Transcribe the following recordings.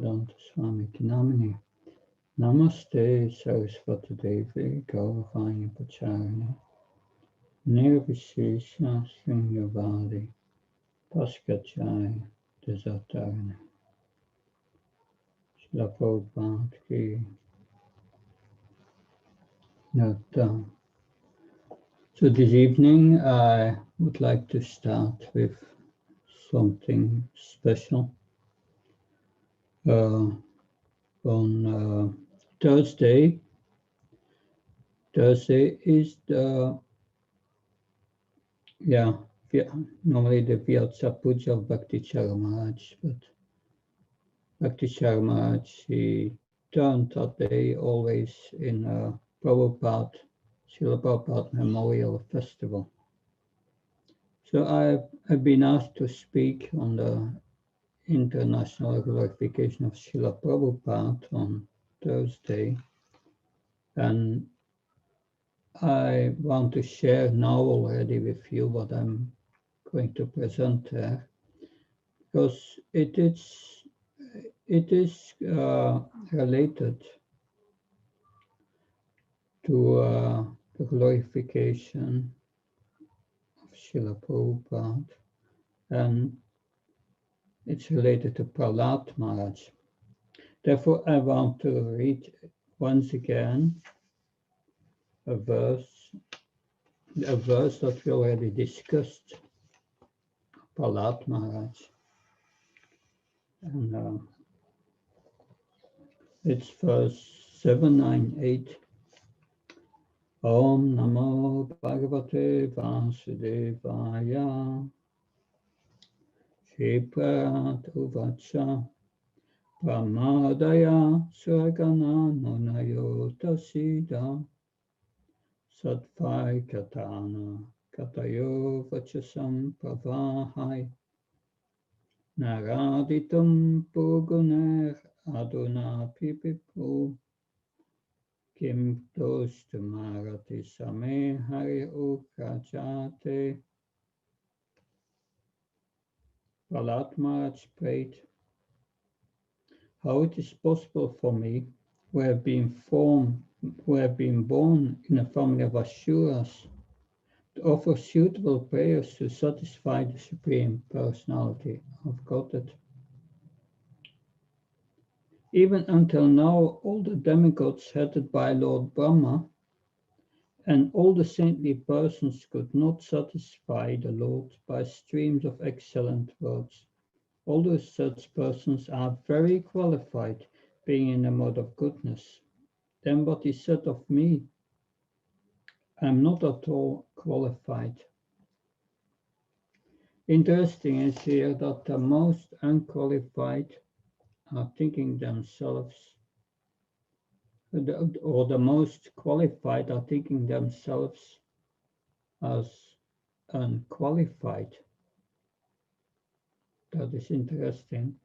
Transcendental Swami Kinamini. Namaste Saraswati Devi Gauravani Pacharani Nirvishesha Shunyavadi Paskachai Desatarani. Srila Prabhupada Ki Nata. So this evening I would like to start with something special. On Thursday is the normally the Vyatsa Puja of Bhakti Maharaj, but Bhakti Maharaj, he turned that day always in a Prabhupada, Srila Prabhupada Memorial Festival. So I've been asked to speak on the international glorification of Srila Prabhupada on Thursday, and I want to share now already with you what I'm going to present there, because it is related to the glorification of Srila Prabhupada, and it's related to Prahlada Maharaj. Therefore, I want to read once again a verse that we already discussed, Prahlada Maharaj. And it's verse 798. Om Namo Bhagavate Vasudevaya Shiprat Uvacha Pramadaya Suragana Nonayo Tasida Satvai Katana Katayo Vachasam Pravahai Naraditam Puguner Aduna Pipipu Kim Tostumarati Same Hari Ukrajate. Prahlada Maharaj prayed, how it is possible for me, who have been born in a family of Asuras, to offer suitable prayers to satisfy the Supreme Personality of Godhead. Even until now, all the demigods headed by Lord Brahma and all the saintly persons could not satisfy the Lord by streams of excellent words. Although such persons are very qualified, being in the mode of goodness, then what is said of me, I am not at all qualified. Interesting is here that the most unqualified are thinking themselves, or the most qualified are thinking themselves as unqualified. That is interesting.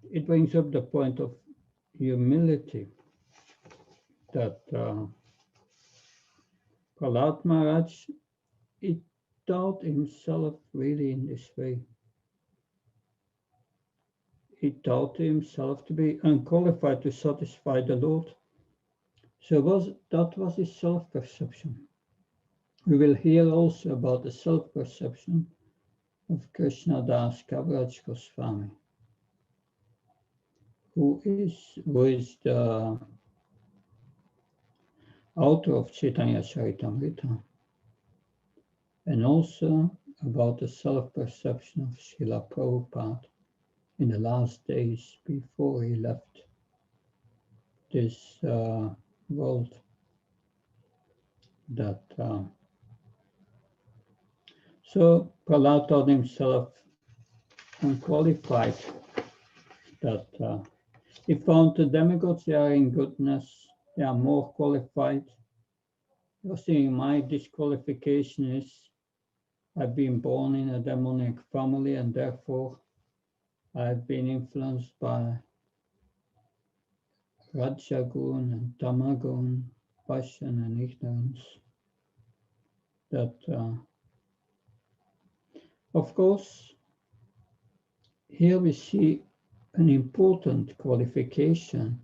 It brings up the point of humility that Prahlada Maharaj, he taught himself really in this way. He taught himself to be unqualified to satisfy the Lord. So that was his self-perception. We will hear also about the self-perception of Krishna Das Kaviraj Goswami, who is the author of Chaitanya Charitamrita, and also about the self-perception of Srila Prabhupada in the last days before he left this world. So Prahlada thought himself unqualified, that he found the demigods, they are in goodness, they are more qualified. You're seeing my disqualification is I've been born in a demonic family, and therefore I've been influenced by Rajagun and Tamagun, passion and ignorance. That, of course, here we see an important qualification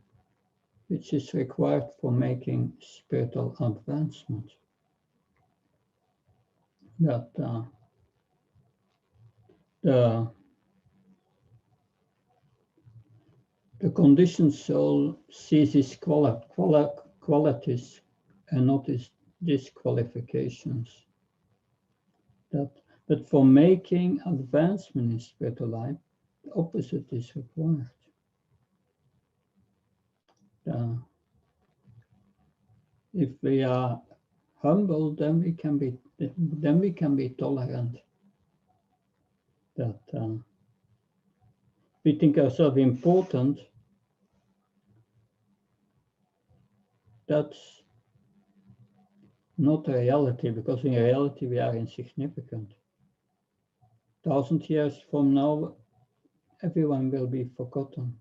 which is required for making spiritual advancement. That the conditioned soul sees his qualities and not his disqualifications. That for making advancement in spiritual life, the opposite is required. If we are humble, then we can be tolerant. That we think ourselves important. That's not a reality, because in reality we are insignificant. 1,000 years from now, everyone will be forgotten.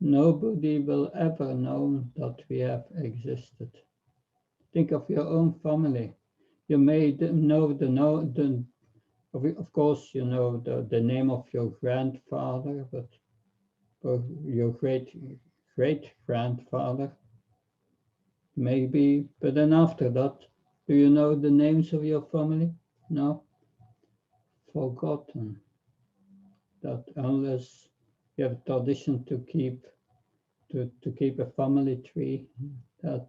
Nobody will ever know that we have existed. Think of your own family. You may know of course, you know the name of your grandfather, but or your great-grandfather, maybe. But then after that, do you know the names of your family? No. Forgotten. That unless you have a tradition to keep a family tree, that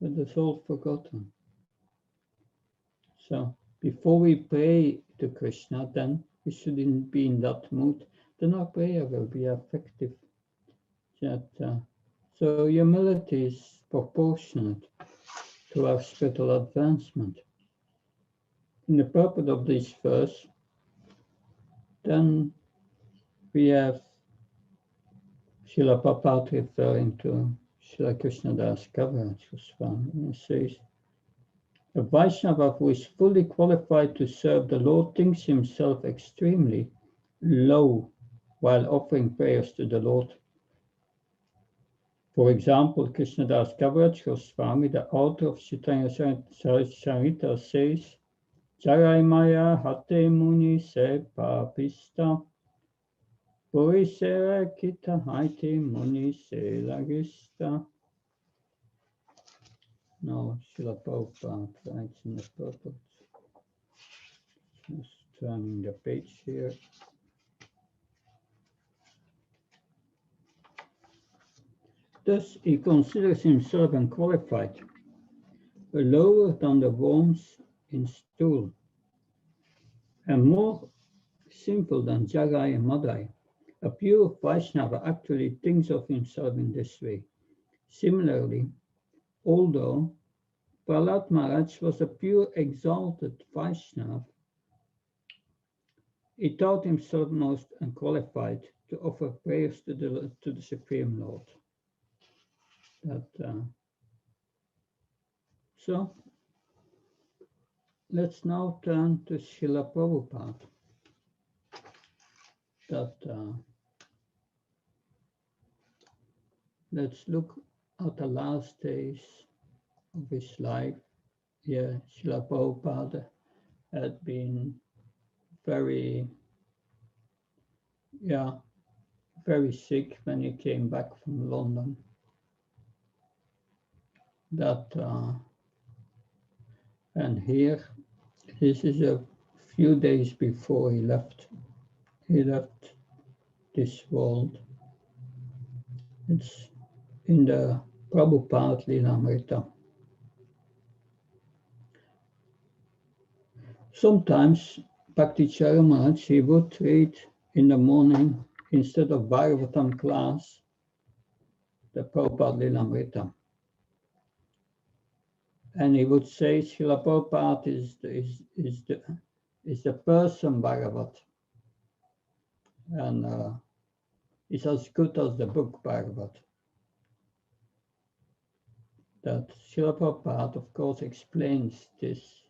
is all forgotten. So before we pray to Krishna, then we shouldn't be in that mood. Then our prayer will be effective. So humility is proportionate to our spiritual advancement. In the purport of this verse, then we have Srila Prabhupada referring to Srila Krishnadas Kaviraj Goswami, and says, a Vaishnava who is fully qualified to serve the Lord thinks himself extremely low while offering prayers to the Lord. For example, Krishnadas Kaviraj Goswami, the author of Chaitanya Charitamrita, says, Jarai Maya Hate Muni Se Papista Purisera Kita Haiti Muni Se Lagista. No, Srila Prabhupada writes in the purport. Just turning the page here. Thus, he considers himself unqualified, lower than the worms in stool, and more simple than Jagai and Madai. A pure Vaishnava actually thinks of himself in this way. Similarly, although Prahlada Maharaj was a pure exalted Vaishnava, he thought himself most unqualified to offer prayers to the Supreme Lord. So let's now turn to Srila Prabhupada. Let's look at the last days of his life. Yeah, Srila Prabhupada had been very sick when he came back from London. And here, this is a few days before he left this world. It's in the Prabhupada Lilamrita. Sometimes Bhakti Charamaj, he would read in the morning, instead of Bhagavatam class, the Prabhupada Lilamrita. And he would say, Srila Prabhupada is the person Bhagavat. And it's as good as the book Bhagavat. That Srila Prabhupada, of course, explains this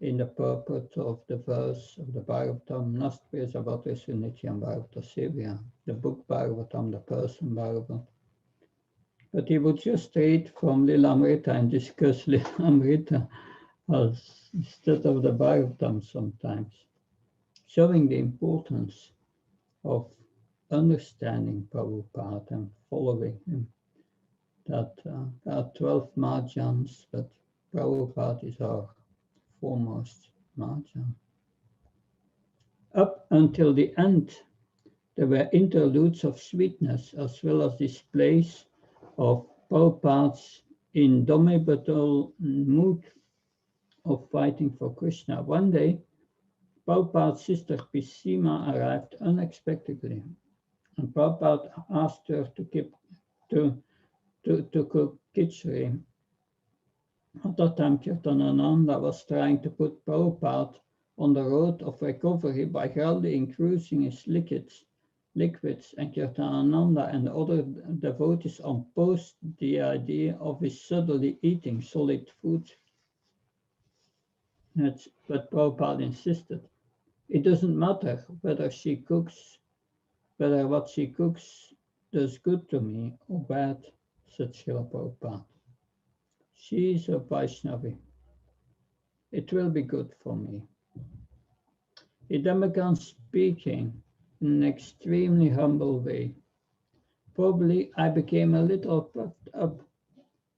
in the purport of the verse of the Bhagavatam, Nastya Savateshu Nityam Bhagavata Sevya, the book Bhagavatam, the person Bhagavat. But he would just read from Lilamrita and discuss Lilamrita as instead of the Bhagavatam sometimes. showing the importance of understanding Prabhupada and following him. That there are 12 Mahajans, but Prabhupada is our foremost Mahajan. Up until the end, there were interludes of sweetness as well as displays of Prabhupada's indomitable mood of fighting for Krishna. One day, Prabhupada's sister Pisima arrived unexpectedly, and Prabhupada asked her to cook khichdi. At that time, Kirtanananda was trying to put Prabhupada on the road of recovery by gradually increasing his liquids, and Kirtanananda and other devotees opposed the idea of his suddenly eating solid food. But Prabhupada insisted, it doesn't matter whether what she cooks does good to me or bad, said Srila Prabhupada. She is a Vaishnavi. It will be good for me. He then began speaking in an extremely humble way. Probably I became a little puffed up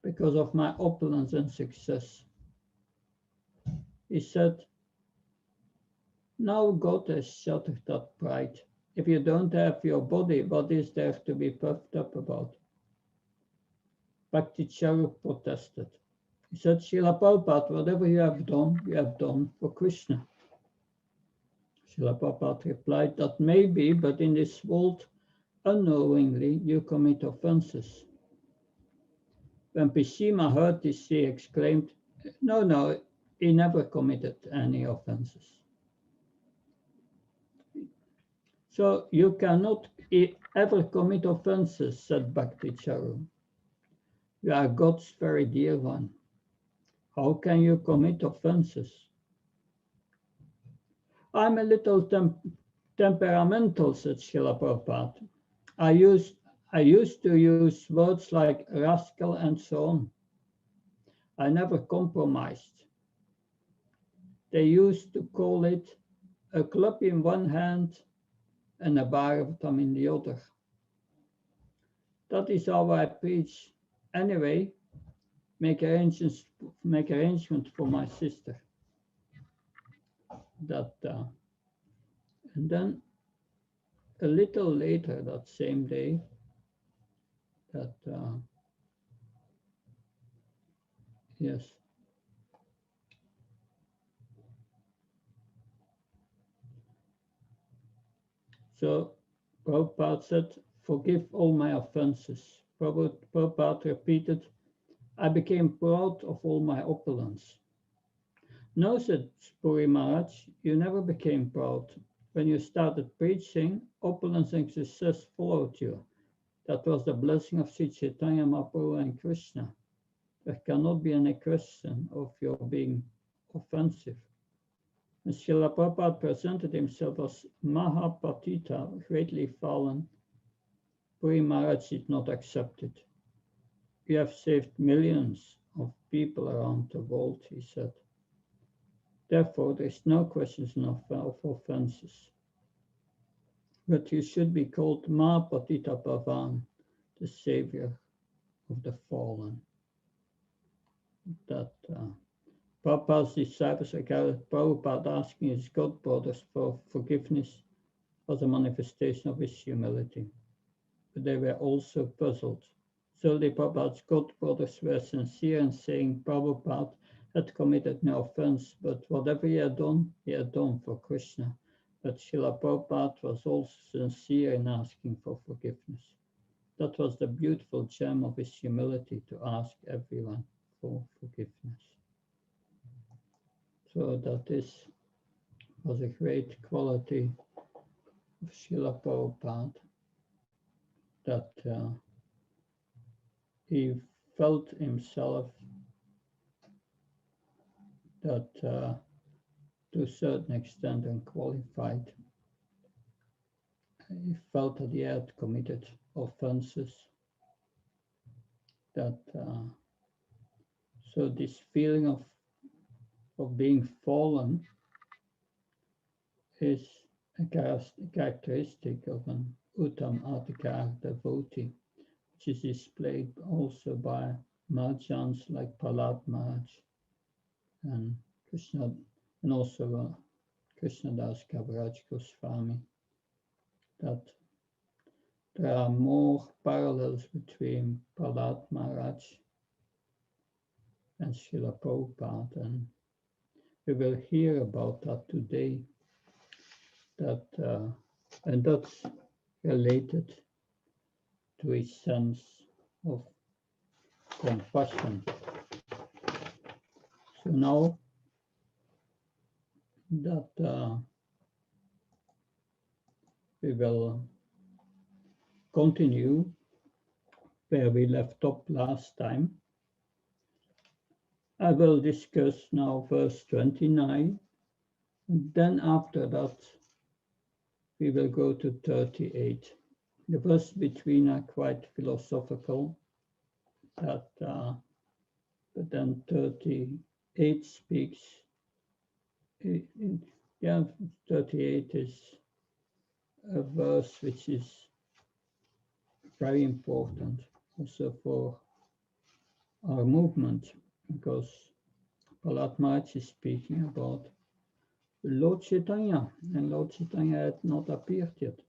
because of my opulence and success. He said, now God has shattered that pride. If you don't have your body, what is there to be puffed up about? Bhakti Charup protested. He said, Srila Prabhupada, whatever you have done for Krishna. Srila Prabhupada replied that maybe, but in this world, unknowingly you commit offenses. When Pisima heard this, she exclaimed, no, he never committed any offenses. So you cannot ever commit offenses, said Bhakti Charu. You are God's very dear one. How can you commit offenses? I'm a little temperamental, said Srila Prabhupada. I used to use words like rascal and so on. I never compromised. They used to call it a club in one hand and a bhagavatam in the other. That is how I preach. Anyway, make arrangements for my sister. And then a little later that same day, yes. So Prabhupada said, forgive all my offenses. Prabhupada repeated, I became proud of all my opulence. No, said Puri Maharaj, you never became proud. When you started preaching, opulence and success followed you. That was the blessing of Sri Chaitanya Mahaprabhu and Krishna. There cannot be any question of your being offensive. When Srila Prabhupada presented himself as Mahapatita, greatly fallen, Puri Maharaj did not accept it. You have saved millions of people around the world, he said. Therefore, there is no question of offenses. But you should be called Mahapatita Bhavan, the savior of the fallen. That Prabhupada's disciples regarded Prabhupada asking his god brothers for forgiveness as a manifestation of his humility. But they were also puzzled. Certainly Prabhupada's god brothers were sincere in saying Prabhupada had committed no offense, but whatever he had done for Krishna. But Srila Prabhupada was also sincere in asking for forgiveness. That was the beautiful gem of his humility, to ask everyone for forgiveness. So that was a great quality of Srila Prabhupada, that he felt himself that to a certain extent unqualified. He felt that he had committed offenses, that so this feeling of being fallen is characteristic of an Uttam Adhikar devotee, which is displayed also by Mahajans like Prahlad Maharaj and Krishna, and also Krishnadas Kaviraj Goswami, that there are more parallels between Prahlad Maharaj and Srila Prabhupada, and we will hear about that today. That and that's related to his sense of compassion. So now that we will continue where we left off last time. I will discuss now verse 29, and then after that we will go to 38. The verses between are quite philosophical, but then 38 speaks. 38 is a verse which is very important also for our movement, because Prahlad Maharaj is speaking about Lord Chaitanya, and Lord Chaitanya had not appeared yet.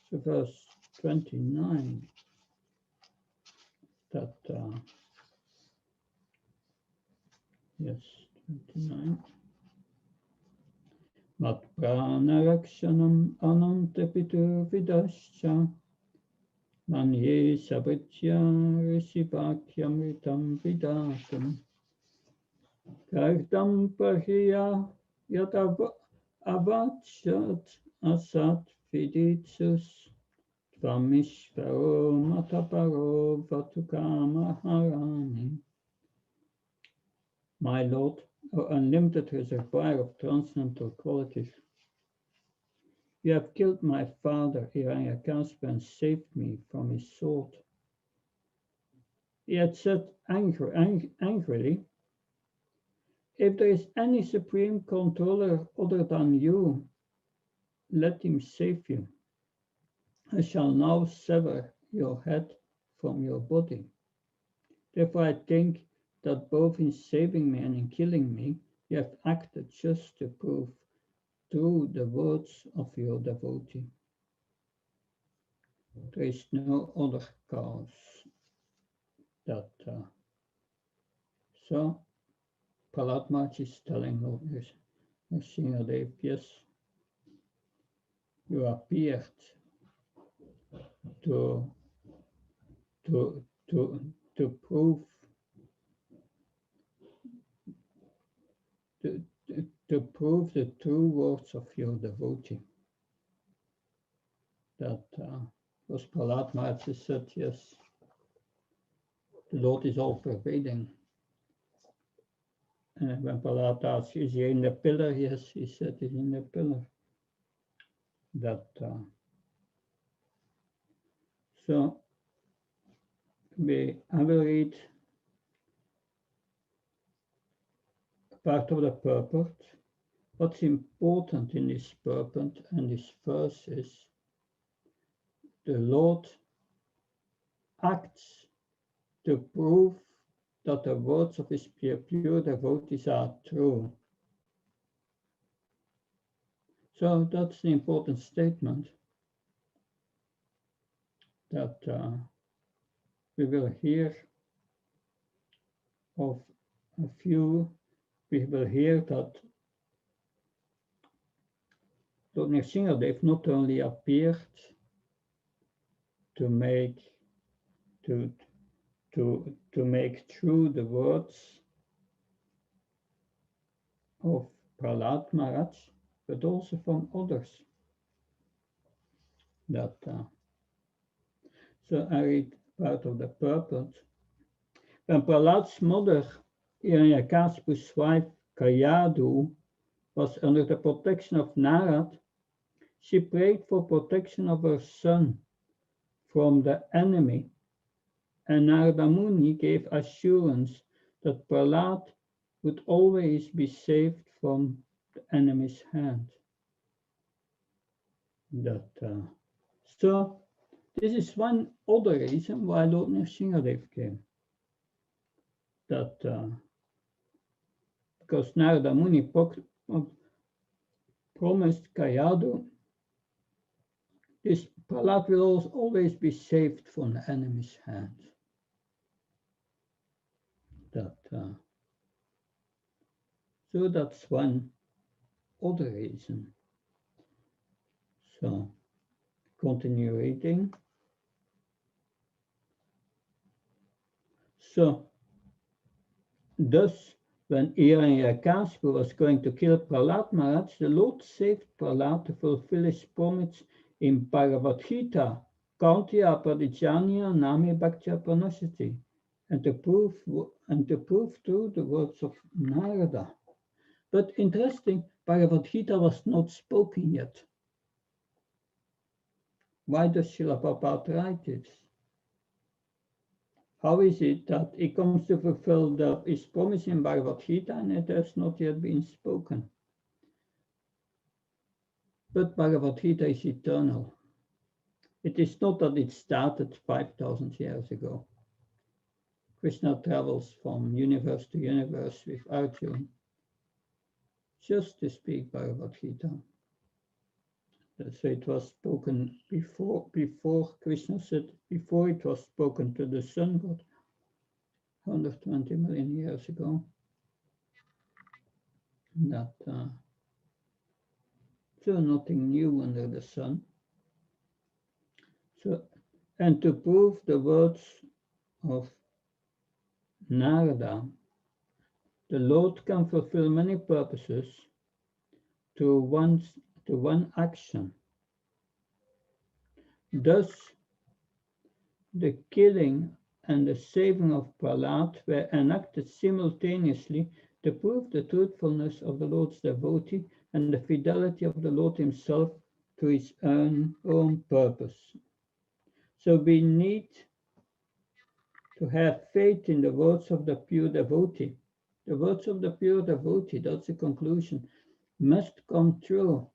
So verse 29, that, yes, 29. Mat prana rakshanam anantapitu vidascha manye sabritya rishivakyamritam vidatum kardam prahiya yat avachat asat viditsus tvamishvaro mataparo vatuka maharani. My Lord, O unlimited reservoir of transcendental qualities, you have killed my father Hiranyakashipu and saved me from his sword. He had said angrily, if there is any supreme controller other than you, let him save you. I shall now sever your head from your body. Therefore I think that both in saving me and in killing me, you have acted just to prove true the words of your devotee. There is no other cause. That so Prahlad Maharaj is telling Lord Nrsimhadev, yes, you appeared to prove to prove the true words of your devotee. That was Prahlad Maharaj said, yes, the Lord is all pervading. And when Prahlad asked, is he in the pillar? Yes, he said he's in the pillar. That so I will read part of the purport. What's important in this purport and this verse is the Lord acts to prove that the words of his pure devotees are true. So that's the important statement that we will hear of a few. We will hear that Lord Nrsimhadev not only appeared to make true the words of Prahlad Maharaj, but also from others. That so I read part of the purport. When Prahlad's mother, Hiranyakashipu's wife Kayadu, was under the protection of Narad, she prayed for protection of her son from the enemy, and Narada Muni gave assurance that Prahlad would always be saved from the enemy's hand. That so this is one other reason why Lord Nrsimhadev came. That because Narada Muni promised Kayadu, this Prahlad will always be saved from the enemy's hand. That so that's one other reason. So continue reading. So thus, when Hiranyakashipu was going to kill Prahlad Maharaj, the Lord saved Prahlad to fulfill his promise in Bhagavad Gita, Kauntiya Pradijanya Nami Bhaktya Pranasati, and to prove through the words of Narada. But interesting, Bhagavad Gita was not spoken yet. Why does Srila Prabhupada write this? How is it that he comes to fulfill his promise in Bhagavad Gita and it has not yet been spoken? But Bhagavad Gita is eternal. It is not that it started 5,000 years ago. Krishna travels from universe to universe with Arjuna just to speak Bhagavad Gita. So it was spoken before Krishna said, before it was spoken to the sun god 120 million years ago. That so nothing new under the sun. So, and to prove the words of Narada, the Lord can fulfill many purposes to one action. Thus, the killing and the saving of Prahlad were enacted simultaneously to prove the truthfulness of the Lord's devotee and the fidelity of the Lord himself to his own purpose. So we need to have faith in the words of the pure devotee. The words of the pure devotee, that's the conclusion, must come true.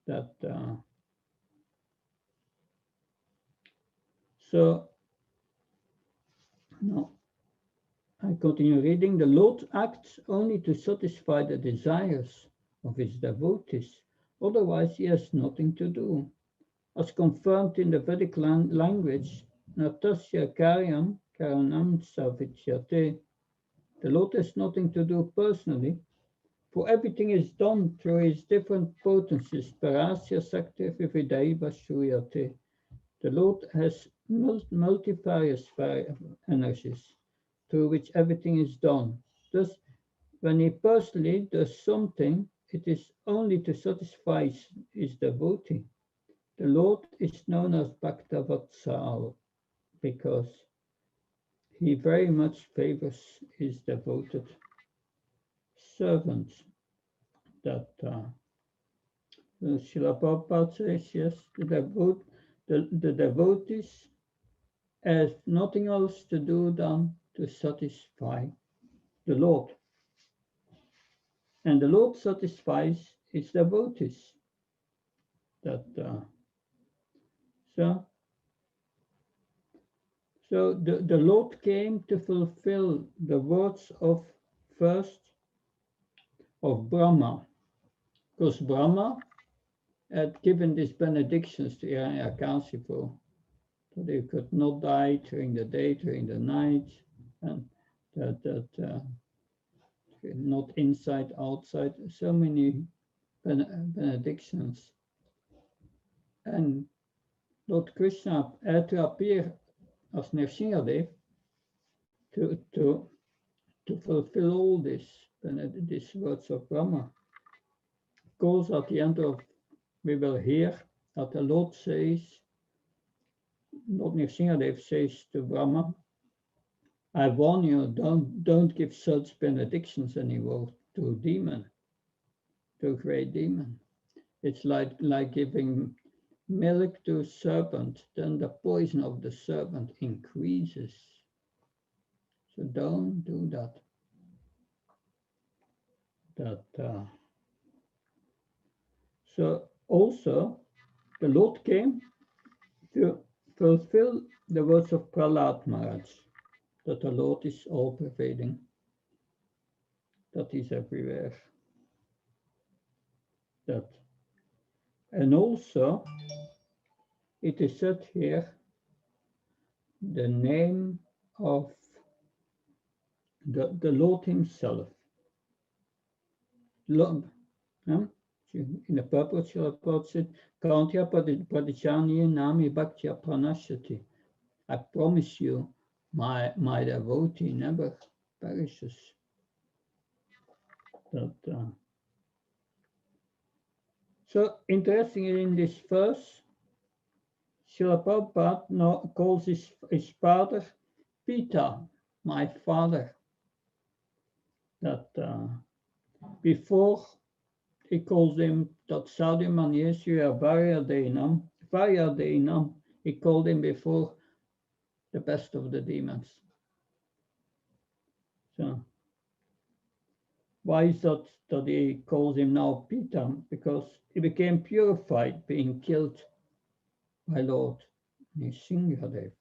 That so now I continue reading. The Lord acts only to satisfy the desires of his devotees. Otherwise, he has nothing to do. As confirmed in the Vedic language, Natasya Karyam Karanam Savichyate. The Lord has nothing to do personally, for everything is done through his different potencies, Parasya Sakti Vividaiva Shuyate. The Lord has multifarious energies through which everything is done. Thus, when he personally does something, it is only to satisfy his devotee. The Lord is known as Bhaktavatsal because he very much favors his devoted servants. That Srila Prabhupada says, yes, the devotees have nothing else to do than to satisfy the Lord. And the Lord satisfies his devotees. That so the Lord came to fulfill the words of first of Brahma, because Brahma had given these benedictions to Hiranyakashipu, so they could not die during the day, during the night, and that not inside, outside, so many benedictions. And Lord Krishna had to appear as Nrsimhadev to fulfill all these words of Brahma. Of course, at the end of, we will hear that the Lord says, Lord Nrsimhadev says to Brahma, I warn you, don't give such benedictions anymore to a demon, to a great demon. It's like giving milk to a serpent, then the poison of the serpent increases. So don't do that. So also the Lord came to fulfill the words of Prahlada Maharaj, that the Lord is all pervading, that He's everywhere. That, and also it is said here the name of the Lord Himself. Lord, in the purport Srila said, Kantya Pradicani Nami Bhaktya Pranashati. I promise you, my devotee never perishes. That, so interestingly, in this verse, Srila Prabhupada calls his father Pita, my father. That before he calls him Tatsadim Anyeshuya Varyadenam, he called him before the best of the demons. So why is that he calls him now Pita? Because he became purified, being killed by Lord Nishingadev.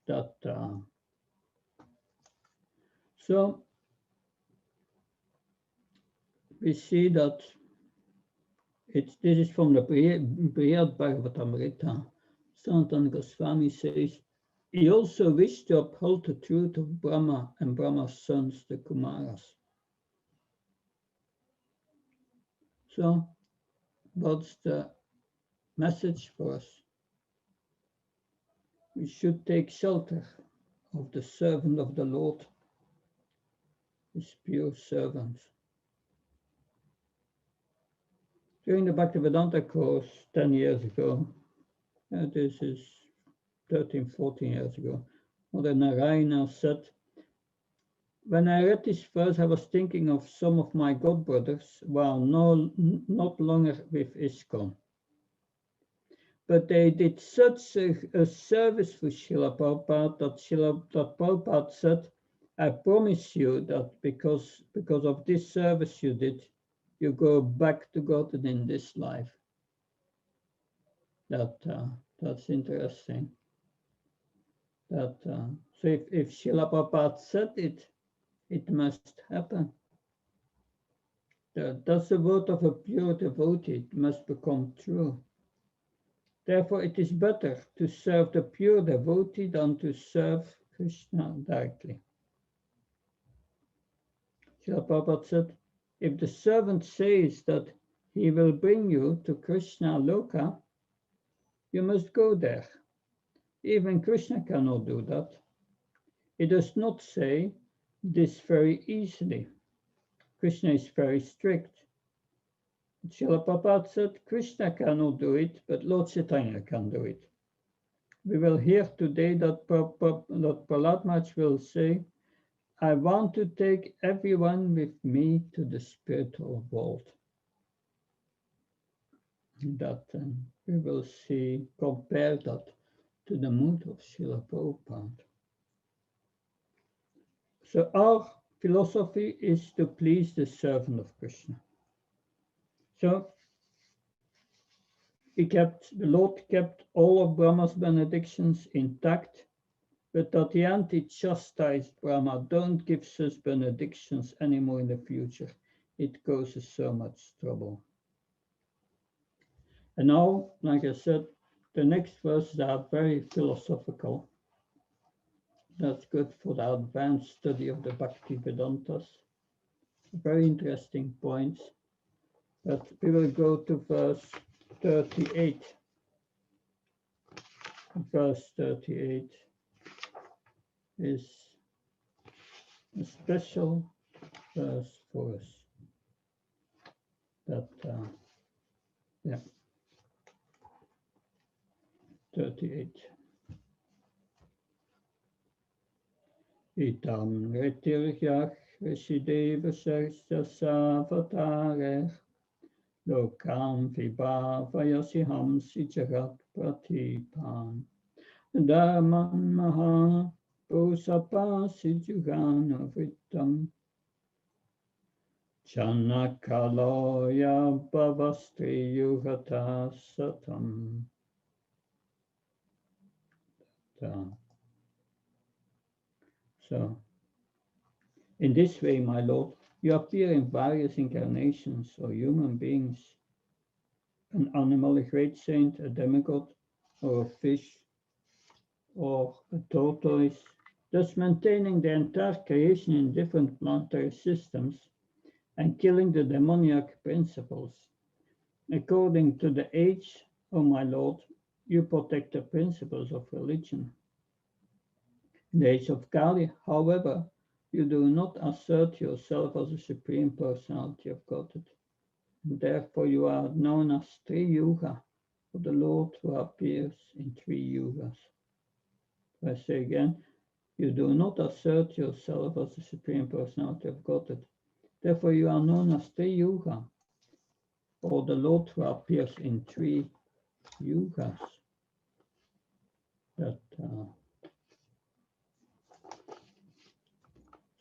That so we see that this is from the Brihad Bhagavatamrita. Sanatana Goswami says, he also wished to uphold the truth of Brahma and Brahma's sons, the Kumaras. So, what's the message for us? We should take shelter of the servant of the Lord, his pure servant. During the Bhaktivedanta course 10 years ago, this is 13, 14 years ago, Mother Narayana said, when I read this verse, I was thinking of some of my godbrothers who are not longer with ISKCON. But they did such a service for Srila Prabhupada that Prabhupada said, I promise you that because of this service you did, you go back to God in this life. That's interesting. That so if Srila Prabhupada said it, it must happen. That's the word of a pure devotee. It must become true. Therefore, it is better to serve the pure devotee than to serve Krishna directly. Srila Prabhupada said, if the servant says that he will bring you to Krishna Loka, you must go there. Even Krishna cannot do that. He does not say this very easily. Krishna is very strict. Srila Prabhupada said, Krishna cannot do it, but Lord Chaitanya can do it. We will hear today that Prahlada Maharaj will say, I want to take everyone with me to the spiritual world. That we will see, compare that to the mood of Srila Prabhupada. So our philosophy is to please the servant of Krishna. So the Lord kept all of Brahma's benedictions intact, but at the end he chastised Brahma, don't give such benedictions anymore in the future. It causes so much trouble. And now, like I said, the next verses are very philosophical. That's good for the advanced study of the Bhakti Vedantas. Very interesting points. But we will go to verse 38. Verse 38 is a special verse for us. That, 38. Itam retirjach resideva sesta savatare lokam vibhavayasiham sijagat pratipan dharman maha posapa sijugana vittam Chanakaloya Bhavastri Yuhata Satam. So, in this way, my Lord, you appear in various incarnations or human beings, an animal, a great saint, a demigod, or a fish, or a tortoise, thus maintaining the entire creation in different planetary systems and killing the demoniac principles. According to the age, O my Lord, you protect the principles of religion. In the age of Kali, however, you do not assert yourself as a supreme personality of Godhead. Therefore, you are known as Tri Yuga, or the Lord who appears in 3 yugas. I say again, you do not assert yourself as the supreme personality of Godhead. Therefore, you are known as Tri Yuga, or the Lord who appears in 3 yugas. That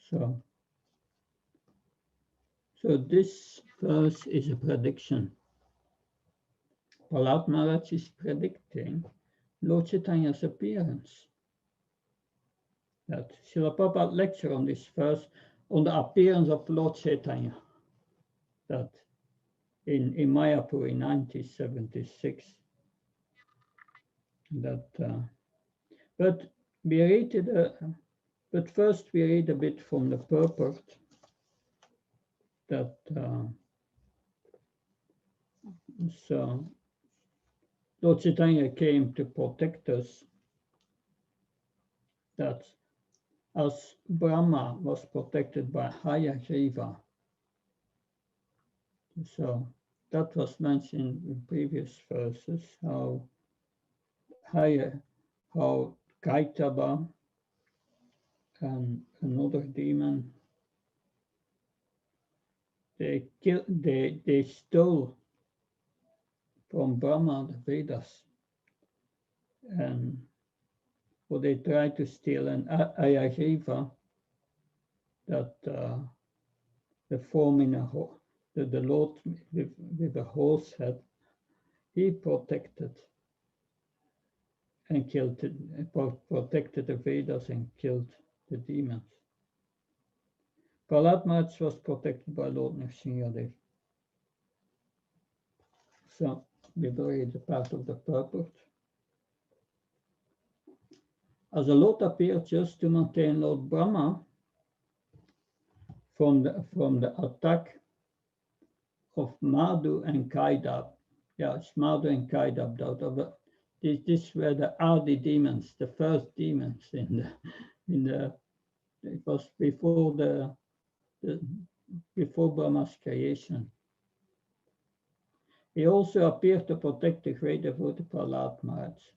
so this verse is a prediction. Prahlada Maharaj is predicting Lord Chaitanya's appearance. That Srila Prabhupada lecture on this verse on the appearance of Lord Chaitanya. That in Mayapur in 1976. That but we read it. But first we read a bit from the purport. That so Lord Chaitanya came to protect us. That as Brahma was protected by Hayagriva. So that was mentioned in previous verses, how Kaitaba and another demon, they stole from Brahma the Vedas, and what they tried to steal, and Ayagriva, that the form in the Lord with a horse head, he protected and killed protected the Vedas and killed the demons. Prahlada Maharaj was protected by Lord Nrsimhadev. So we read the part of the purport. As the Lord appeared just to maintain Lord Brahma from the attack of Madhu and Kaidab. Yeah, it's Madhu and Kaidab. These were the Adi demons, the first demons in the. It was before Brahma's creation. He also appeared to protect the great devotee Prahlada Maharaj.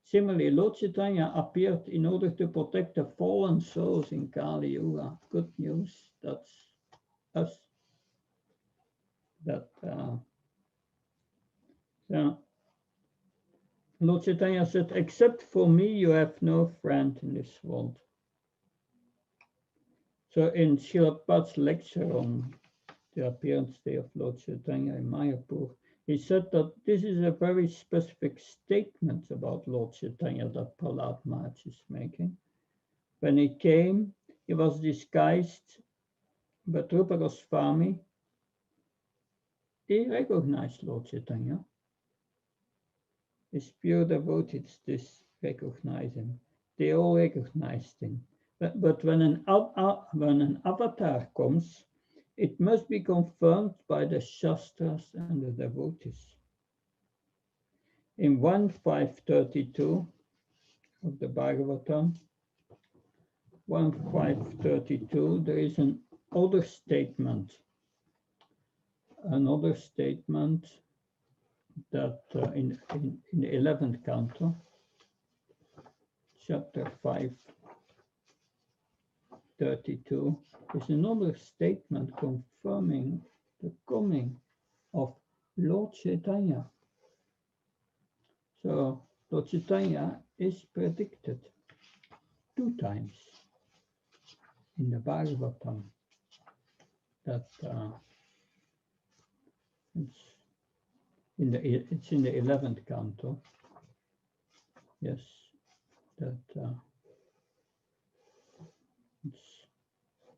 Similarly, Lord Chaitanya appeared in order to protect the fallen souls in Kali Yuga. Good news, that's us. So Lord Chaitanya said, except for me, you have no friend in this world. So in Srila Prabhupada's lecture on the appearance day of Lord Chaitanya in Mayapur, he said that this is a very specific statement about Lord Chaitanya that Prahlada Maharaj is making. When he came, he was disguised, but Rupa Goswami, he recognized Lord Chaitanya. His pure devotees recognize him. They all recognized him. But when an avatar comes, it must be confirmed by the Shastras and the devotees. In 1.532 of the Bhagavatam, 1.532, there is another statement that in the 11th canto, chapter 5.32, is another statement confirming the coming of Lord Chaitanya. So Lord Chaitanya is predicted 2 times in the Bhagavatam. that it's in the 11th canto. Yes, that it's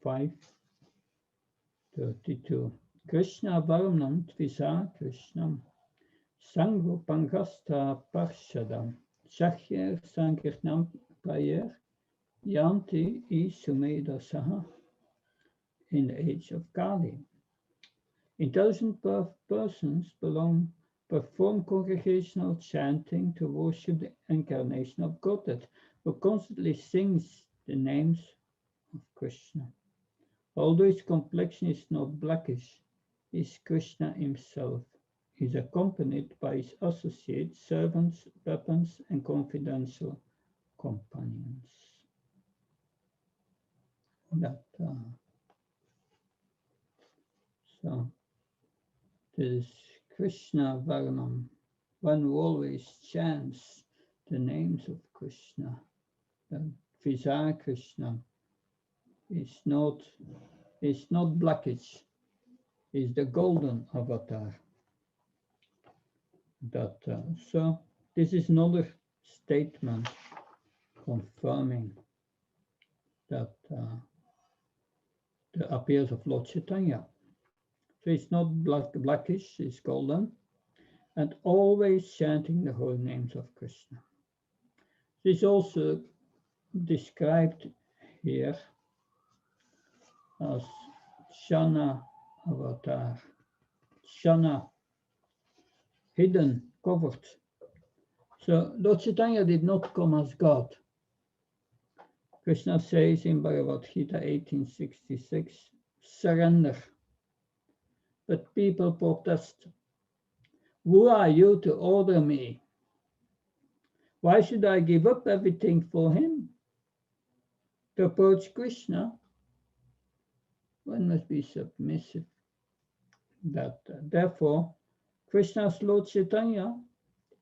5:32. Krishna Varnam Tvisa Krishnam Sangho Pangasta Parshadam Shakher Sankirnam Prayer Yanti Isumeda Saha in the age of Kali. Intelligent persons perform congregational chanting to worship the incarnation of Godhead, who constantly sings the names of Krishna. Although his complexion is not blackish, he is Krishna himself. He is accompanied by his associates, servants, weapons, and confidential companions. So this Krishna Varnam, one who always chants the names of Krishna. The Visa Krishna is not blackish, is the golden avatar. So this is another statement confirming that the appearance of Lord Chaitanya. So it's not blackish, it's golden, and always chanting the holy names of Krishna. This is also described here as Shana avatar. Shana, hidden, covered. So Lord Chaitanya did not come as God. Krishna says in Bhagavad Gita 1866, surrender. But people protest. Who are you to order me? Why should I give up everything for him? To approach Krishna, one must be submissive. Therefore, Krishna's Lord Chaitanya,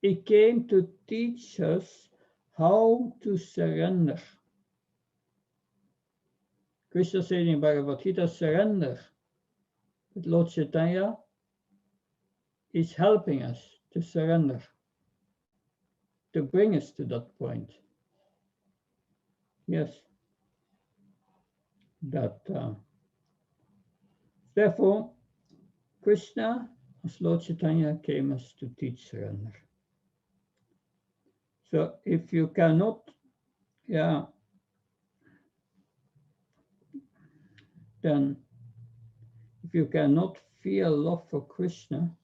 he came to teach us how to surrender. Krishna said in Bhagavad Gita, surrender. But Lord Chaitanya is helping us to surrender, to bring us to that point. Yes. Therefore, Krishna, as Lord Chaitanya, came us to teach surrender. So if you cannot, then if you cannot feel love for Krishna,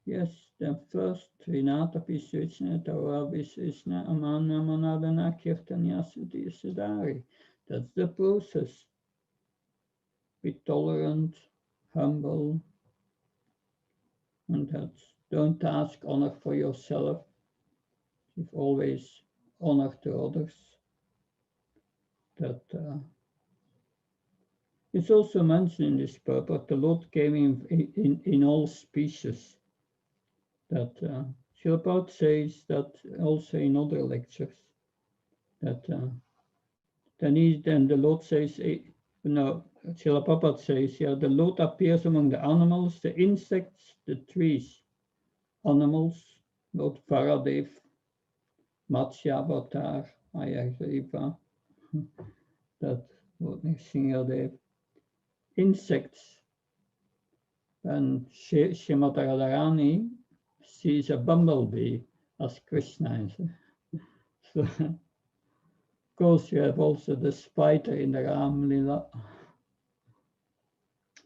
yes, then first Trinata Pisvishna Tara Visvishna Amana Manadana Kirtanya Sudhi Siddhari. That's the process. Be tolerant, humble, and don't ask honor for yourself. Give always honor to others. It's also mentioned in this purport, the Lord came in all species. That Srila Prabhupada says that also in other lectures. That then the Lord says, Srila Prabhupada says, the Lord appears among the animals, the insects, the trees. Animals, Lord Varadev, Matsya Avatar, Ayagriva, that Lord Nrsimhadev. Insects, and Srimati Radharani sees a bumblebee as Krishna. So, of course, you have also the spider in the Ram Lila.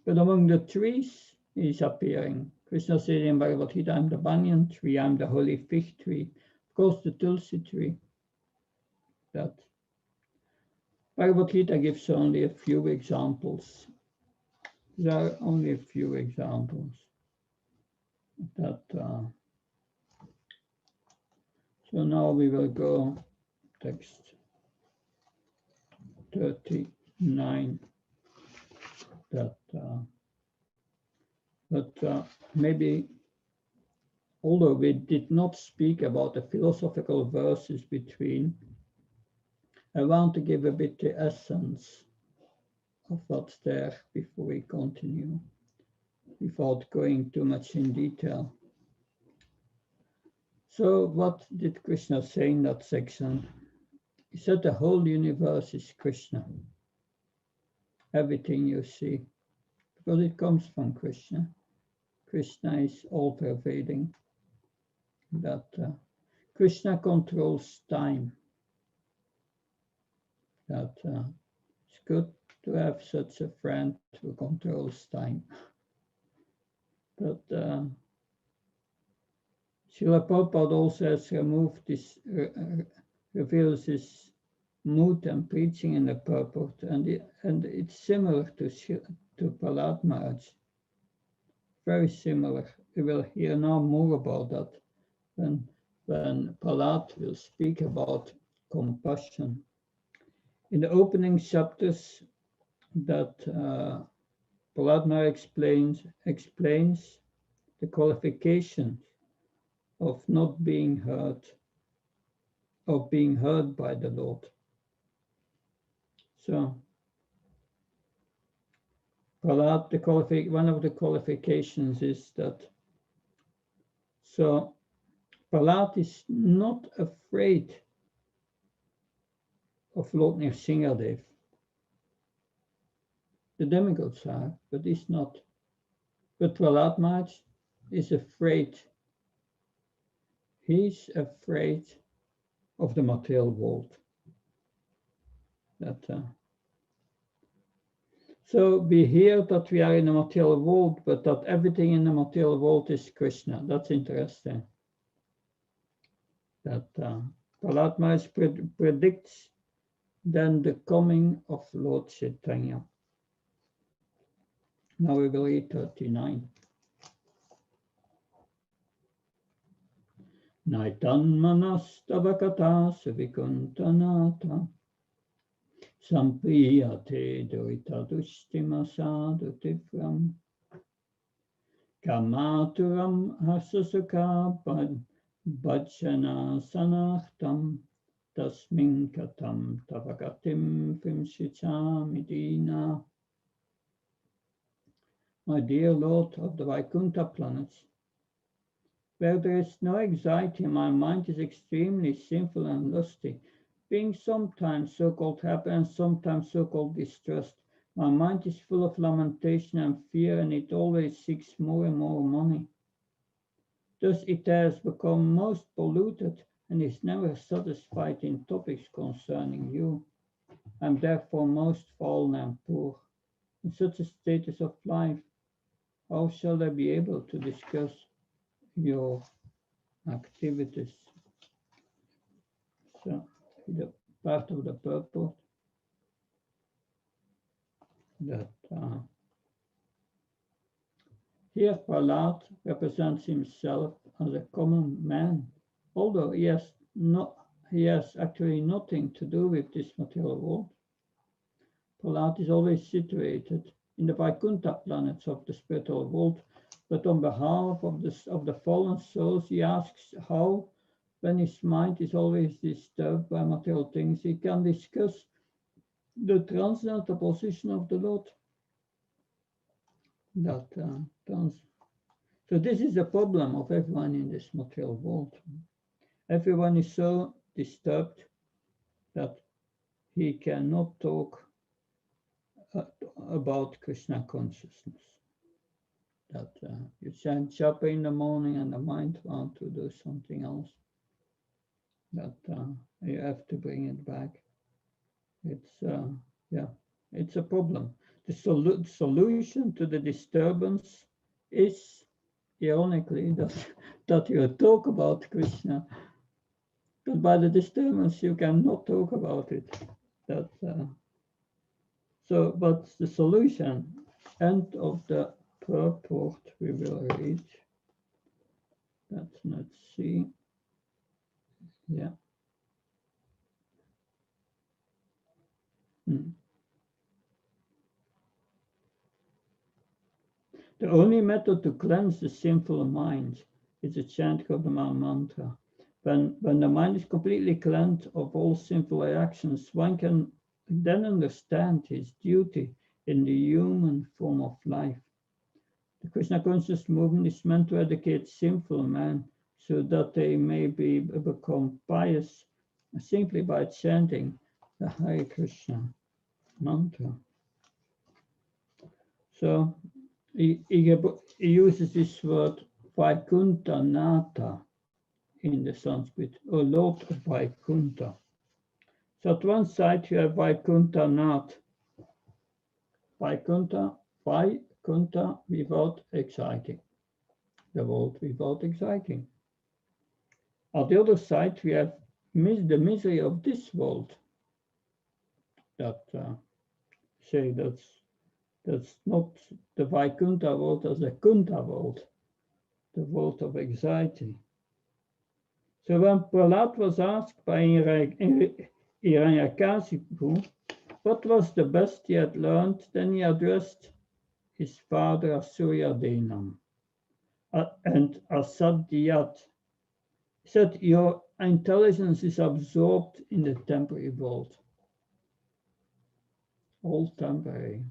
But among the trees, he's appearing. Krishna said in Bhagavad Gita, I'm the banyan tree, I'm the holy fig tree. Of course, the tulsi tree. That Bhagavad Gita gives only a few examples. There are only a few examples. So now we will go text 39. Maybe, although we did not speak about the philosophical verses, I want to give a bit the essence. of what's there before we continue, without going too much in detail. So what did Krishna say in that section? He said the whole universe is Krishna. Everything you see, because it comes from Krishna. Krishna is all-pervading. That Krishna controls time. That it's good to have such a friend who controls time. But Srila Prabhupada also has removed this, reveals his mood and preaching in the purport, and it's similar to Prahlada Maharaj. Very similar. We will hear now more about that when Prahlada will speak about compassion. In the opening chapters, that Prahlada Maharaj explains the qualifications of not being heard, of being heard by the Lord. So, Prahlada, one of the qualifications is that, so Prahlada is not afraid of Lord Nrsingadev. The demigods are, but he's not. But Prahlada Maharaj is afraid. He's afraid of the material world. So we hear that we are in a material world, but that everything in the material world is Krishna. That's interesting. That Prahlada Maharaj predicts then the coming of Lord Chaitanya. Now we will read 39. Naitan manastava suvikuntanata sampriyate duritadustima tivram kamaturam hasasukha bhajana sanahtam tasmin katam tavagatim vimshichami. My dear Lord of the Vaikuntha planets, where there is no anxiety, my mind is extremely sinful and lusty, being sometimes so-called happy and sometimes so-called distressed. My mind is full of lamentation and fear, and it always seeks more and more money. Thus it has become most polluted and is never satisfied in topics concerning you. I am therefore most fallen and poor. In such a status of life, how shall I be able to discuss your activities? So, the part of the purport that here Prahlada represents himself as a common man, although he has actually nothing to do with this material world. Prahlada is always situated in the Vaikuntha planets of the spiritual world, but on behalf of the fallen souls, he asks how, when his mind is always disturbed by material things, he can discuss the transcendental position of the Lord. So this is the problem of everyone in this material world. Everyone is so disturbed that he cannot talk about Krishna consciousness. That you chant japa in the morning and the mind wants to do something else. That you have to bring it back. It's a problem. The solution to the disturbance is, ironically, that you talk about Krishna. But by the disturbance, you cannot talk about it. So, what's the solution? End of the purport we will read. Let's see. Yeah. The only method to cleanse the sinful mind is the chanting of the mantra. When the mind is completely cleansed of all sinful reactions, one can then understand his duty in the human form of life. The Krishna conscious movement is meant to educate sinful men so that they may become pious simply by chanting the Hare Krishna mantra. So he uses this word Vaikuntha Nata in the Sanskrit, or Lord of Vaikuntha. So at one side you have Vaikuntha Nath, Vaikuntha without exciting, the world without exciting. On the other side we have the misery of this world. That say that's not the Vaikuntha world as a Kuntha world, the world of anxiety. So when Prahlada was asked by Hiranyakashipu what was the best he had learned, then he addressed his father Suryadena and Asadyat. He said, your intelligence is absorbed in the temporary world, all temporary.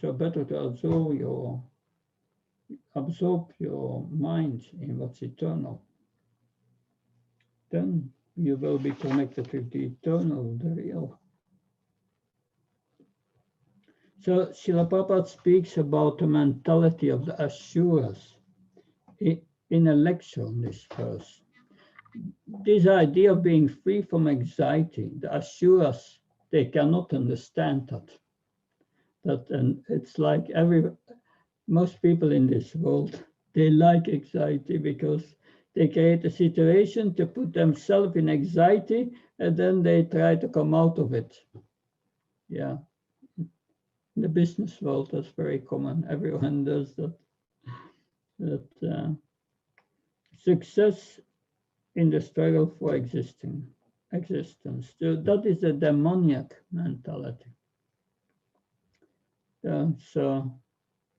So better to absorb your mind in what's eternal. Then you will be connected with the eternal, the real. So Srila Prabhupada speaks about the mentality of the Asuras in a lecture on this verse. This idea of being free from anxiety, the Asuras, they cannot understand that. And it's like most people in this world, they like anxiety because they create a situation to put themselves in anxiety and then they try to come out of it. Yeah. In the business world, that's very common. Everyone does that. Success in the struggle for existence. So that is a demoniac mentality. So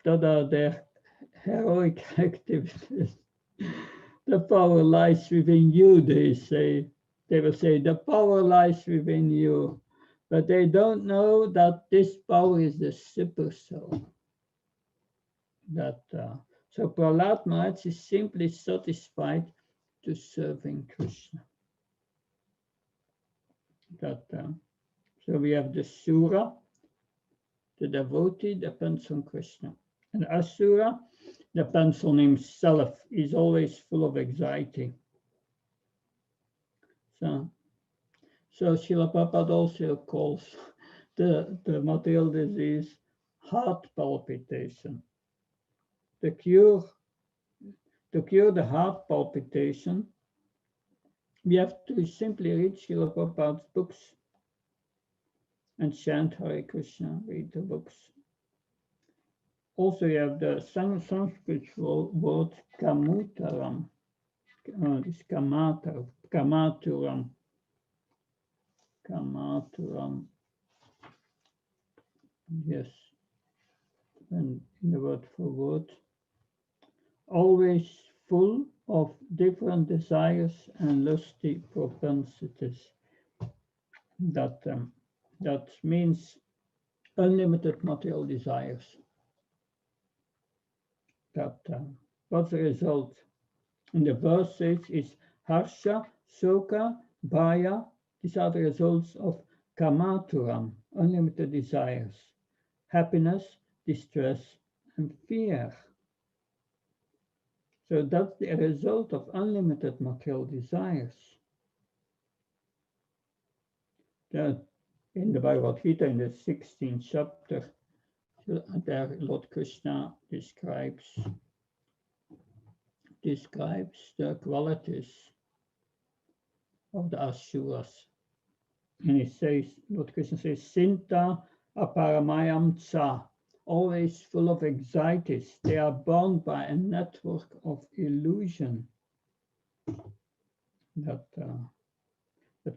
that are their heroic activities. The power lies within you, they say. They will say, the power lies within you. But they don't know that this power is the super soul. So Prahlada Maharaj is simply satisfied to serving Krishna. So we have the Sura, the devotee depends on Krishna. And Asura depends on himself, he's always full of anxiety. So Srila Prabhupada also calls the material disease heart palpitation. To cure the heart palpitation, we have to simply read Srila Prabhupada's books and chant Hare Krishna, read the books. Also, you have the Sanskrit word kamutaram, this kamaturam, yes, and in the word for word, always full of different desires and lusty propensities. That means unlimited material desires. What's the result? In the verse says is harsha, soka, bhaya. These are the results of kamaturam, unlimited desires, happiness, distress, and fear. So that's the result of unlimited material desires. In the Bhagavad Gita, in the 16th chapter, there Lord Krishna describes the qualities of the Asuras. And he says, Lord Krishna says, Sinta aparamayam cha, always full of anxieties. They are bound by a network of illusion. That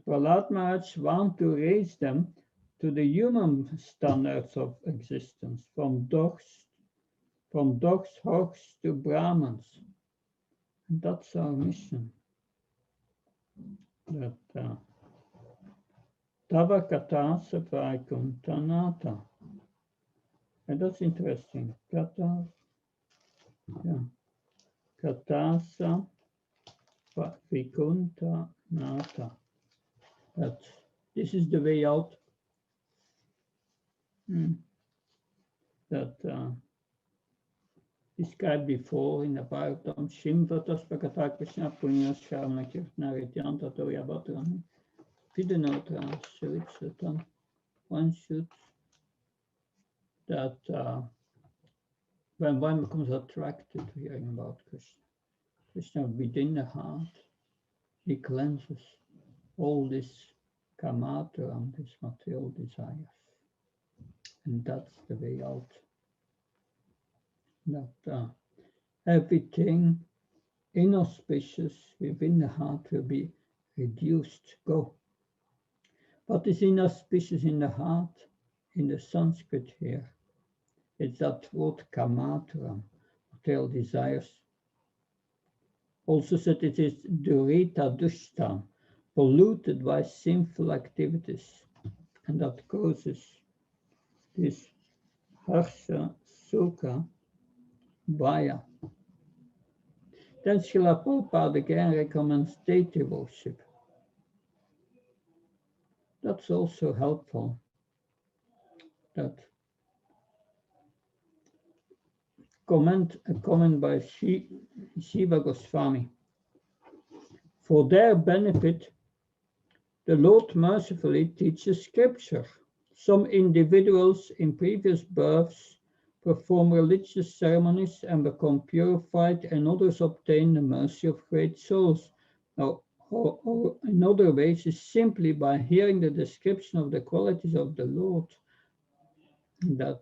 Prahlada Maharaj wants to raise them to the human standards of existence, from dogs, hogs to Brahmins. And that's our mission. Tava katasa vaikuntanata. And that's interesting. Kata, yeah. Katasa vaikuntanata. That this is the way out. That described before in the Bhagavatam. Shimvatas Bhagata Krishna Punya Sharma Kirtna Vidyanta Toya Bhadrani. Vidanotra Sharitsatan. One should that when one becomes attracted to hearing about Krishna, Krishna within the heart, he cleanses all this kamata and these material desires. And that's the way out. That everything inauspicious within the heart will be reduced. Go. What is inauspicious in the heart? In the Sanskrit here, it's that word kamatra, material desires. Also said it is durita dushta, polluted by sinful activities, and that causes this harsha, sukha, vaya. Then Srila Prabhupada again recommends deity worship. That's also helpful. That a comment by Shiva Goswami. For their benefit, the Lord mercifully teaches scripture. Some individuals in previous births perform religious ceremonies and become purified, and others obtain the mercy of great souls. Now, or in other ways is simply by hearing the description of the qualities of the Lord that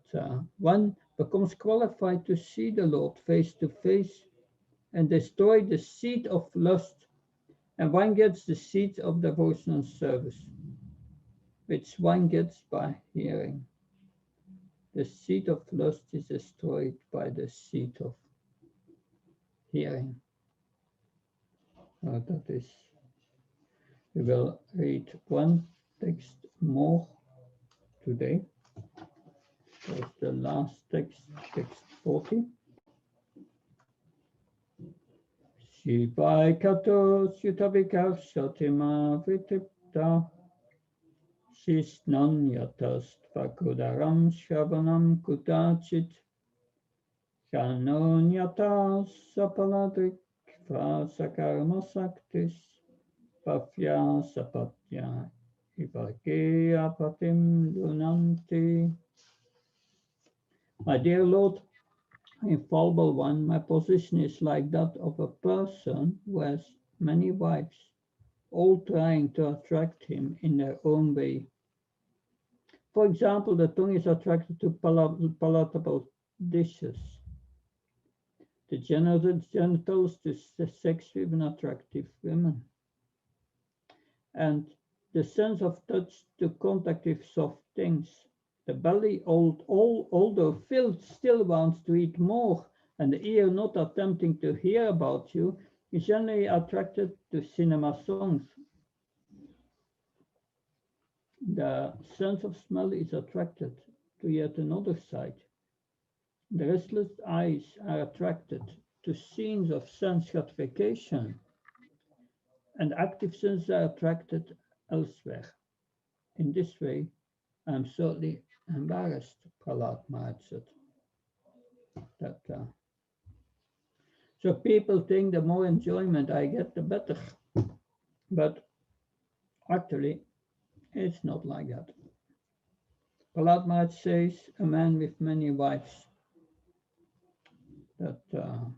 one becomes qualified to see the Lord face to face and destroy the seed of lust, and one gets the seed of devotional service, which one gets by hearing. The seed of lust is destroyed by the seed of hearing. That is, we will read one text more today. That's the last text, text 40. Shibai kato syutavikav shatima vitipta shisnan yatastva kudaram shravanam kutachit shanon yatas sapaladrikva sakarma saktis pafya sapatya ivake apatim lunanti. My dear Lord, infallible one, my position is like that of a person who has many wives, all trying to attract him in their own way. For example, the tongue is attracted to palatable dishes, the genitals to sex with an attractive women, and the sense of touch to contact with soft things. The belly, although filled, still wants to eat more, and the ear, not attempting to hear about you, is generally attracted to cinema songs. The sense of smell is attracted to yet another side. The restless eyes are attracted to scenes of sense gratification, and active senses are attracted elsewhere. In this way, I am certainly embarrassed, Prahlada Maharaj said. That, so people think the more enjoyment I get, the better. But actually, it's not like that. Prahlada Maharaj says a man with many wives. That, so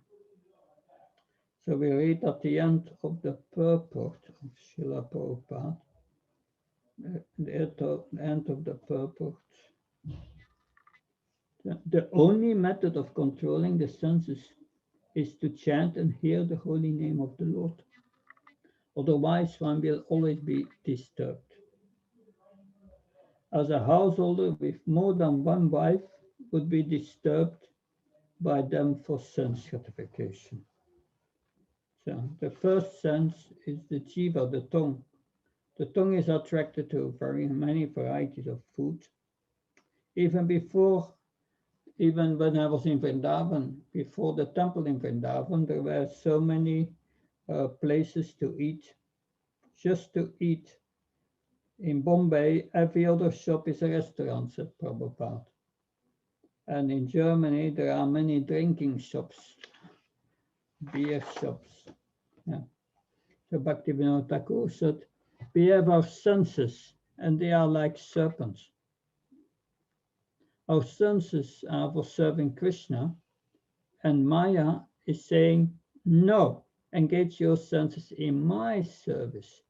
we read at the end of the purport of Srila Prabhupada, the end of the purport. The only method of controlling the senses is to chant and hear the holy name of the Lord. Otherwise, one will always be disturbed. As a householder with more than one wife would be disturbed by them for sense gratification. So the first sense is the jiva, the tongue, The tongue is attracted to very many varieties of food. Even before, even when I was in Vrindavan, before the temple in Vrindavan, there were so many places to eat, just to eat. In Bombay, every other shop is a restaurant, said Prabhupada. And in Germany, there are many drinking shops, beer shops. Yeah. So Bhaktivinoda Thakur said, we have our senses, and they are like serpents. Our senses are for serving Krishna, and Maya is saying, no, engage your senses in my service.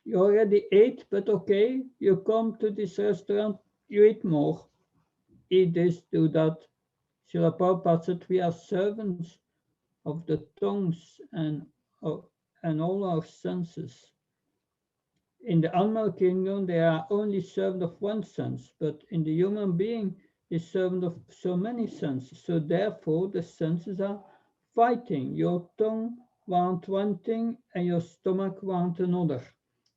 You already ate, but okay, you come to this restaurant, you eat more. Eat this, do that. Srila Prabhupada said we are servants of the tongues and all our senses. In the animal kingdom, they are only servant of one sense, but in the human being is servant of so many senses. So therefore, the senses are fighting. Your tongue wants one thing and your stomach wants another.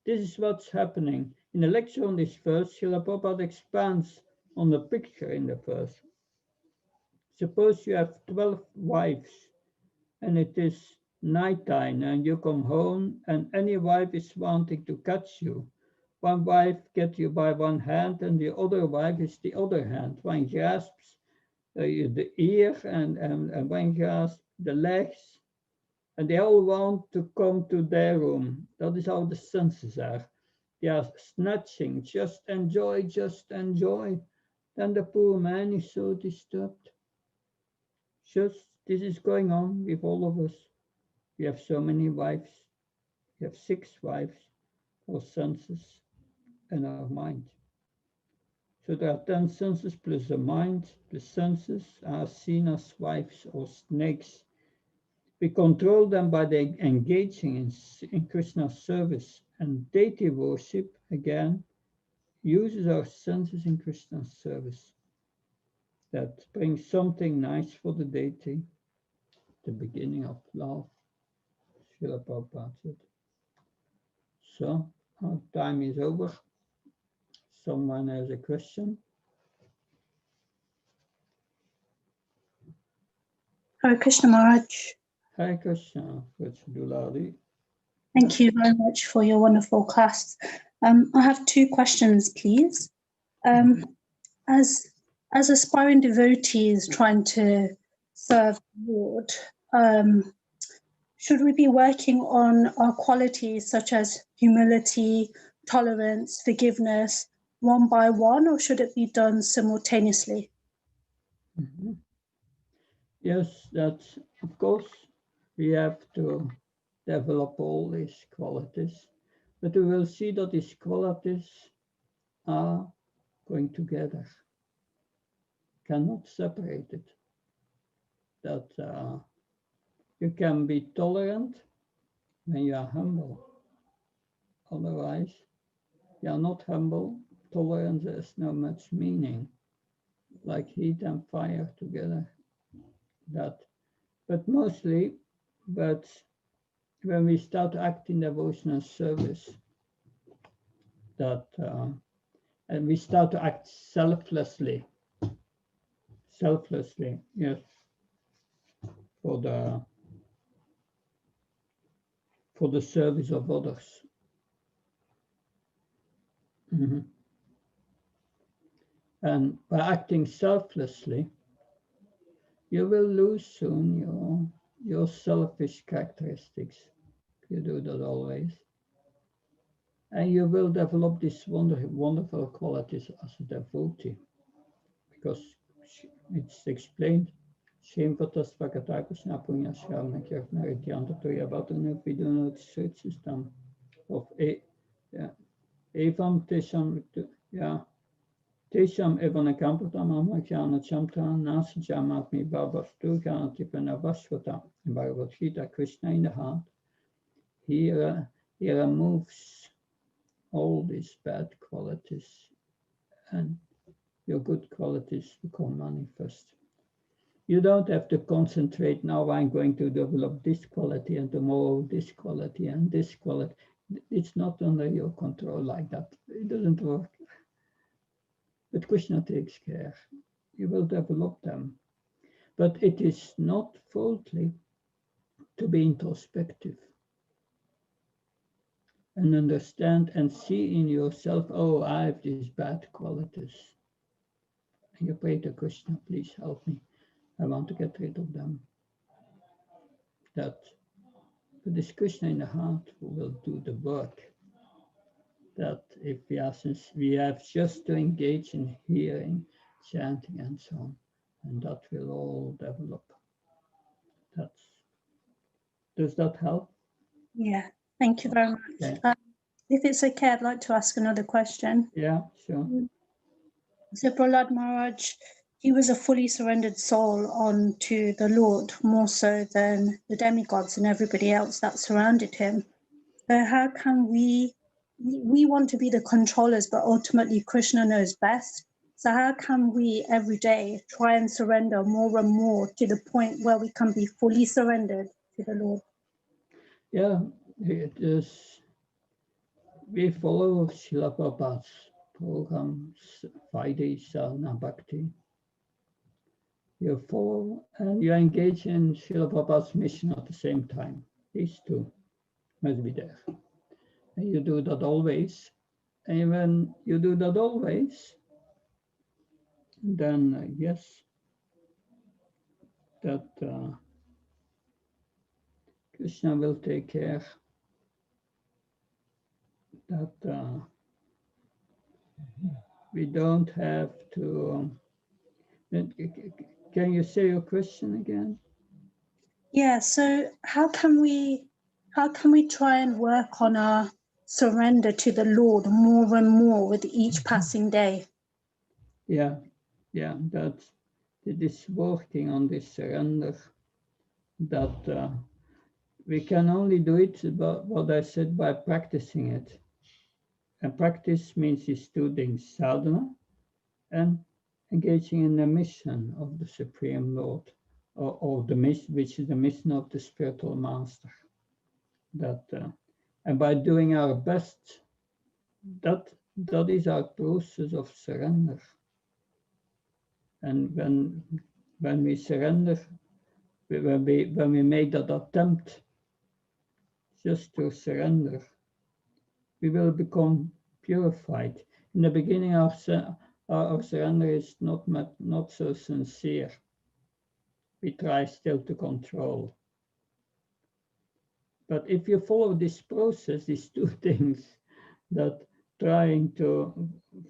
This is what's happening. In the lecture on this verse, Srila Prabhupada expands on the picture in the verse. Suppose you have 12 wives and it is nighttime and you come home and any wife is wanting to catch you. One wife gets you by one hand and the other wife is the other hand. One grasps the ear and one grasps the legs, and they all want to come to their room. That is how the senses are. They are snatching, just enjoy, just enjoy. Then the poor man is so disturbed. Just this is going on with all of us. We have so many wives. We have 6 wives, our senses and our mind. So there are 10 senses plus the mind. The senses are seen as wives or snakes. We control them by the engaging in Krishna's service, and deity worship, again, uses our senses in Krishna's service. That brings something nice for the deity, the beginning of love. Srila Prabhupada said. So, our time is over. Someone has a question? Hare Krishna Maharaj. Hare Krishna, Dulari. Thank you very much for your wonderful class. I have 2 questions, please. As aspiring devotees trying to serve the Lord, should we be working on our qualities such as humility, tolerance, forgiveness, one by one, or should it be done simultaneously? Yes, that's, of course, we have to develop all these qualities, but we will see that these qualities are going together, cannot separate it. That you can be tolerant when you are humble. Otherwise, you are not humble. Tolerance has no much meaning, like heat and fire together. That, but mostly, when we start acting devotional service, that and we start to act selflessly, yes, for the service of others. And by acting selflessly, you will lose soon your selfish characteristics. You do that always. And you will develop these wonderful qualities as a devotee, because it's explained. Shemvatas Vakatakusna Punya Sharmakyak Narityanto Yabatuna Vidunot Search System of Evam Tesham, Tesham Evanakampatam Jana Chamta Nasi Jamatmi Babastu Ganatipana Vashvata. In Bhagavad Gita, Krishna in the heart, he removes all these bad qualities and your good qualities become manifest. You don't have to concentrate, now I'm going to develop this quality and tomorrow this quality and this quality. It's not under your control like that. It doesn't work. But Krishna takes care. You will develop them. But it is not faulty to be introspective and understand and see in yourself, oh, I have these bad qualities. And you pray to Krishna, please help me. I want to get rid of them. But it is Krishna in the heart who will do the work. That if we are, since we have just to engage in hearing, chanting, and so on, and that will all develop. Does that help? Yeah, thank you very much. Okay. If it's okay, I'd like to ask another question. Yeah, sure. So Prahlada Maharaj, he was a fully surrendered soul onto the Lord, more so than the demigods and everybody else that surrounded him. So how can we want to be the controllers, but ultimately Krishna knows best. So how can we every day try and surrender more and more to the point where we can be fully surrendered to the Lord? Yeah, it is. We follow Srila Prabhupada's program, Friday Sadhana Bhakti. You follow and you engage in Srila Prabhupada's mission at the same time. These two must be there. And you do that always. And when you do that always, then yes, that Krishna will take care that we don't have to. Can you say your question again? Yeah, so how can we try and work on our surrender to the Lord more and more with each passing day? Yeah, that it is working on this surrender. That we can only do it about what I said by practicing it. And practice means these two things: sadhana and engaging in the mission of the Supreme Lord, or the mission, which is the mission of the spiritual master. That and by doing our best, that is our process of surrender. And when we surrender, when we make that attempt just to surrender, we will become purified. In the beginning, our surrender is not so sincere. We try still to control. But if you follow this process, these two things, that trying to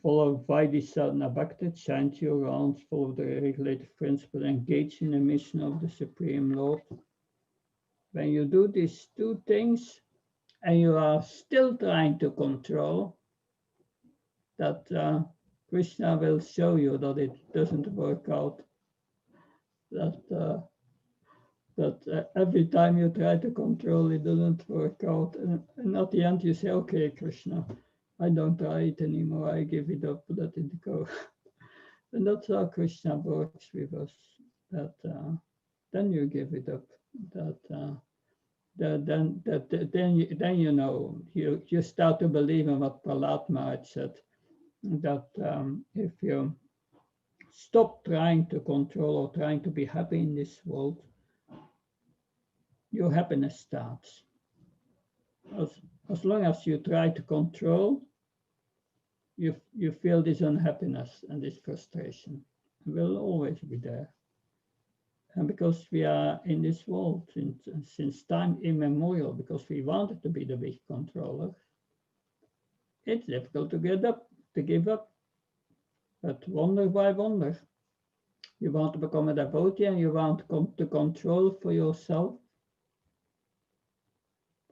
follow Vaidhi Sadhana Bhakti, chant your rounds, follow the regulative principle, engage in the mission of the Supreme Lord. When you do these two things and you are still trying to control, that Krishna will show you that it doesn't work out. That every time you try to control, it doesn't work out. And at the end you say, okay, Krishna, I don't try it anymore. I give it up, let it go. And that's how Krishna works with us. That then you give it up. Then you know, you start to believe in what Prahlada Maharaj said, that if you stop trying to control or trying to be happy in this world, your happiness starts. As long as you try to control, you feel this unhappiness and this frustration. It will always be there. And because we are in this world since time immemorial, because we wanted to be the big controller, it's difficult to give up. But wonder by wonder, you want to become a devotee and you want to control for yourself.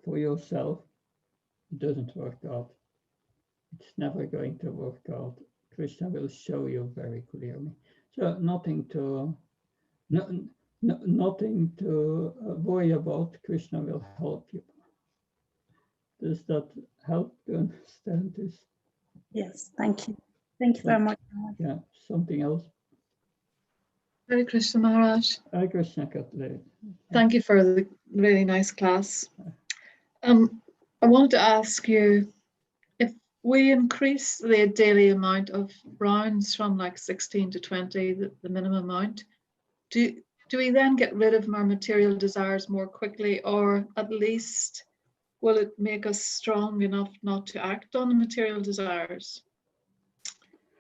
It doesn't work out. It's never going to work out. Krishna will show you very clearly. So nothing to worry about. Krishna will help you. Does that help to understand this? Yes, thank you. Thank you very much. Yeah, something else? Hare Krishna Maharaj. Hare Krishna Katle. Thank you for the really nice class. I wanted to ask you, if we increase the daily amount of rounds from like 16 to 20, the minimum amount, do we then get rid of our material desires more quickly, or at least will it make us strong enough not to act on the material desires?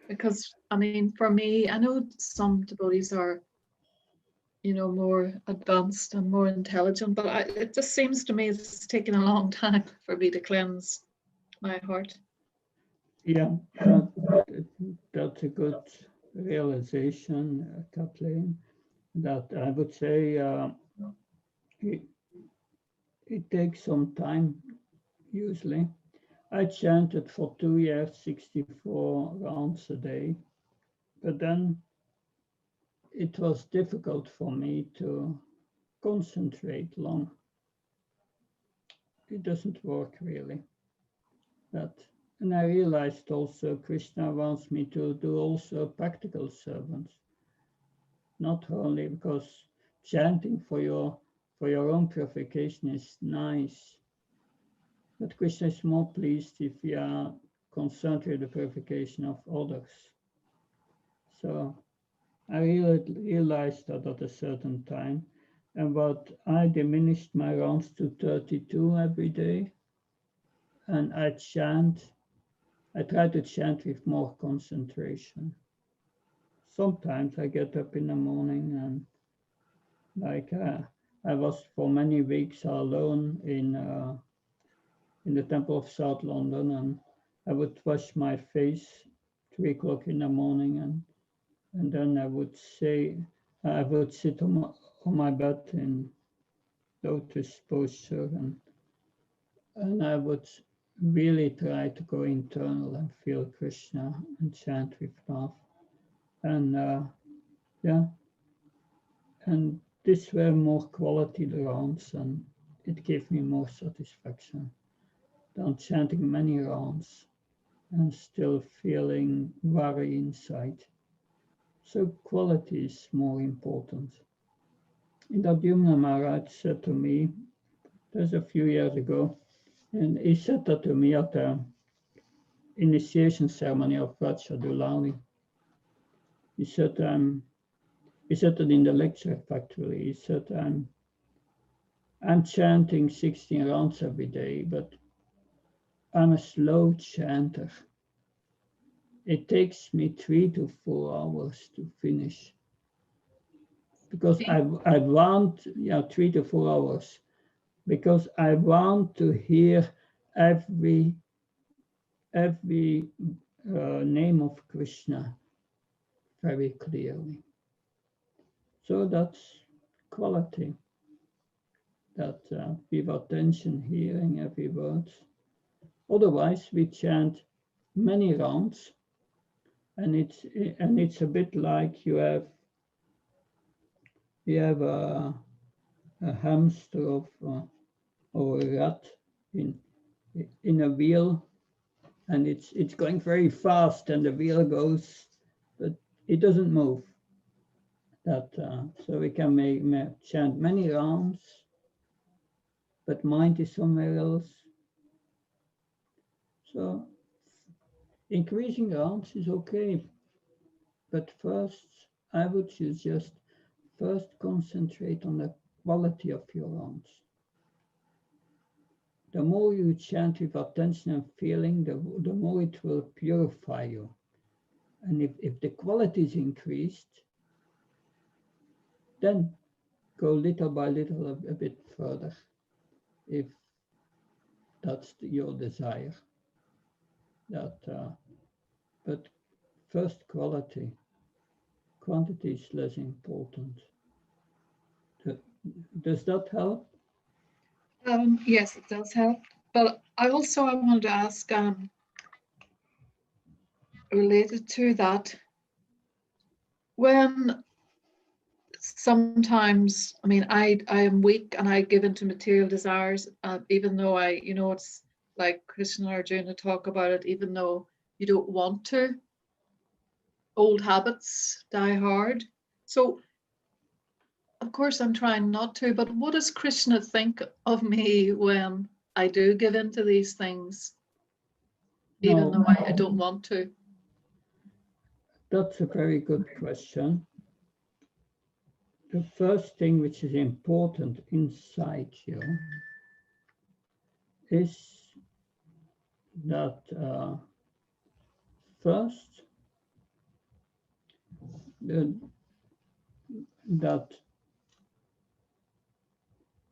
Because, I mean, for me, I know some devotees are, more advanced and more intelligent, but it just seems to me it's taken a long time for me to cleanse my heart. Yeah, that's a good realization, Kathleen. That I would say it takes some time, usually. I chanted for 2 years, 64 rounds a day, but then it was difficult for me to concentrate long. It doesn't work really. And I realized also Krishna wants me to do also practical servants, not only because chanting for your own purification is nice, but Krishna is more pleased if we are concerned with the purification of others. So I realized that at a certain time, and what I diminished my rounds to 32 every day, and I try to chant with more concentration. Sometimes I get up in the morning and I was for many weeks alone in the temple of South London, and I would wash my face 3 o'clock in the morning, and then I would sit on my bed in lotus posture, and I would really try to go internal and feel Krishna and chant with love. And and these were more quality rounds, and it gave me more satisfaction than chanting many rounds and still feeling worry inside. So quality is more important. And that Maharaja said to me, that's a few years ago, and he said that to me at the initiation ceremony of Raja Dulani. He said that in the lecture factory. He said, I'm chanting 16 rounds every day, but I'm a slow chanter. It takes me 3 to 4 hours to finish because I want 3 to 4 hours because I want to hear every name of Krishna very clearly. So that's quality. That with attention, hearing every word. Otherwise, we chant many rounds, and it's a bit like you have a hamster or a rat in a wheel, and it's going very fast, and the wheel goes, but it doesn't move. So we can chant many rounds, but mind is somewhere else. So increasing rounds is okay, but first I would suggest first concentrate on the quality of your rounds. The more you chant with attention and feeling, the more it will purify you. And if the quality is increased, then go little by little a bit further, if that's your desire. But first quality. Quantity is less important. Does that help? Yes, it does help. But I wanted to ask, related to that, when sometimes, I mean, I am weak and I give into material desires, even though it's like Krishna or Arjuna talk about it, even though you don't want to. Old habits die hard. So, of course, I'm trying not to, but what does Krishna think of me when I do give into these things, even though I don't want to? That's a very good question. The first thing which is important inside you is that first, that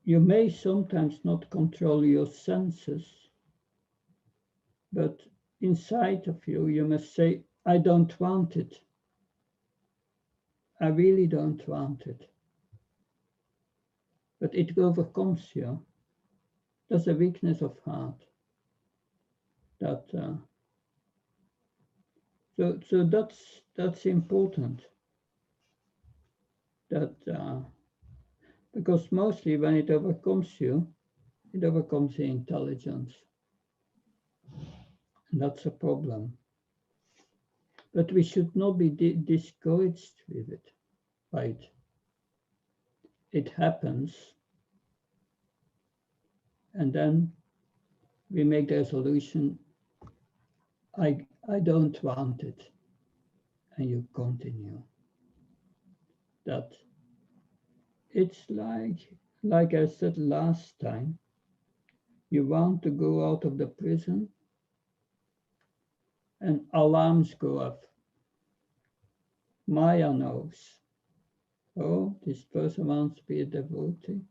you may sometimes not control your senses, but inside of you, you must say, I don't want it. I really don't want it. But it overcomes you. That's a weakness of heart. That so that's important. That because mostly when it overcomes you, it overcomes the intelligence, and that's a problem. But we should not be discouraged with it, right? It happens, and then we make the resolution, I don't want it, and you continue. That it's like I said last time, you want to go out of the prison and alarms go up. Maya knows, oh, this person wants to be a devotee.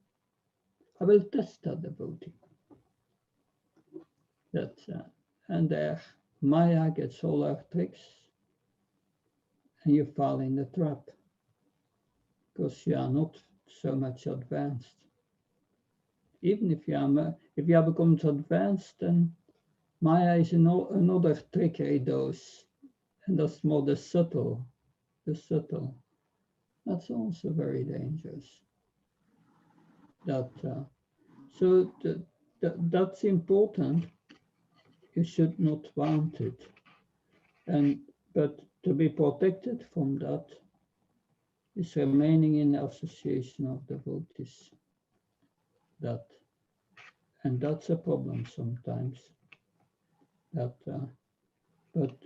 I will test that devotee. And there Maya gets all her tricks, and you fall in the trap because you are not so much advanced. Even if you have become advanced, then Maya is another trickery dose, and that's more the subtle. That's also very dangerous. That's important. You should not want it, but to be protected from that is remaining in the association of devotees. And that's a problem sometimes. But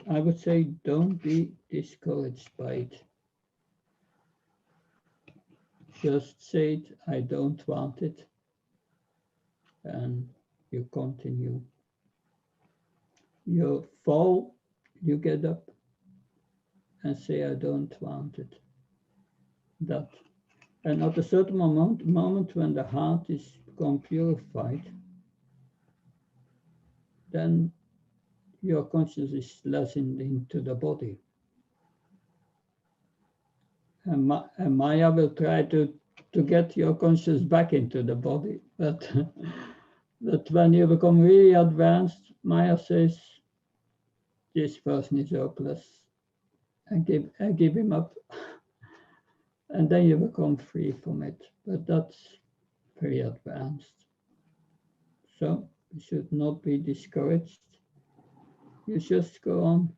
I would say don't be discouraged by it. Just say it, I don't want it, and you continue. You fall, you get up and say, I don't want it. And at a certain moment when the heart is become purified, then your consciousness is lessened into the body. And Maya will try to get your consciousness back into the body. But when you become really advanced, Maya says, this person is hopeless. I give him up. And then you become free from it. But that's very advanced. So you should not be discouraged. You just go on.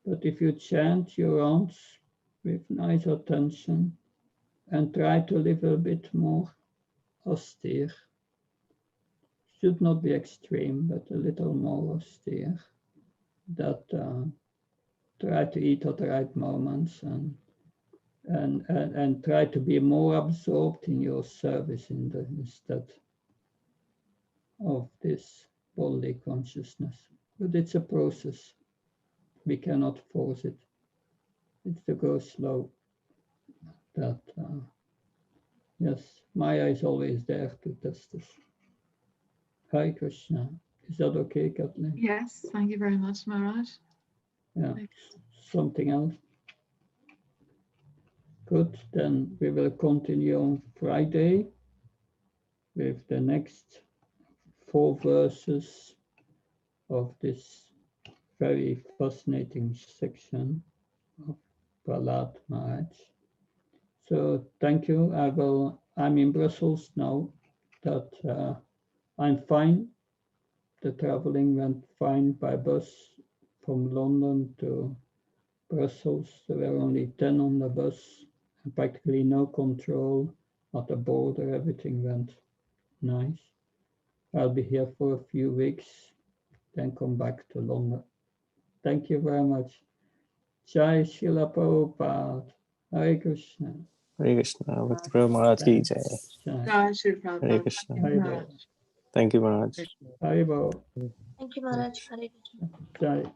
But if you chant your rounds with nice attention and try to live a bit more austere, should not be extreme, but a little more austere, try to eat at the right moments and try to be more absorbed in your service instead of this bodily consciousness. But it's a process. We cannot force it. It's to go slow. Yes, Maya is always there to test us. Hare Krishna. Is that okay, Kathleen? Yes, thank you very much, Maharaj. Yeah. Something else? Good. Then we will continue on Friday with the next 4 verses of this very fascinating section of Prahlada Maharaj. So thank you. I'm in Brussels now. I'm fine. The traveling went fine by bus from London to Brussels. There were only 10 on the bus, and practically no control. at the border, everything went nice. I'll be here for a few weeks, then come back to London. Thank you very much. Jai Srila Prabhupada. Hare Krishna. Hare Krishna. Bhakti Prabhu Maharaj ki jai. Jai. Jai Shri Hare Prabhupada. Krishna. Thank you, Hare Maharaj. Bol. Thank you, Maharaj. Hare Bol. Thank you, Maharaj. Hare Krishna. Jai.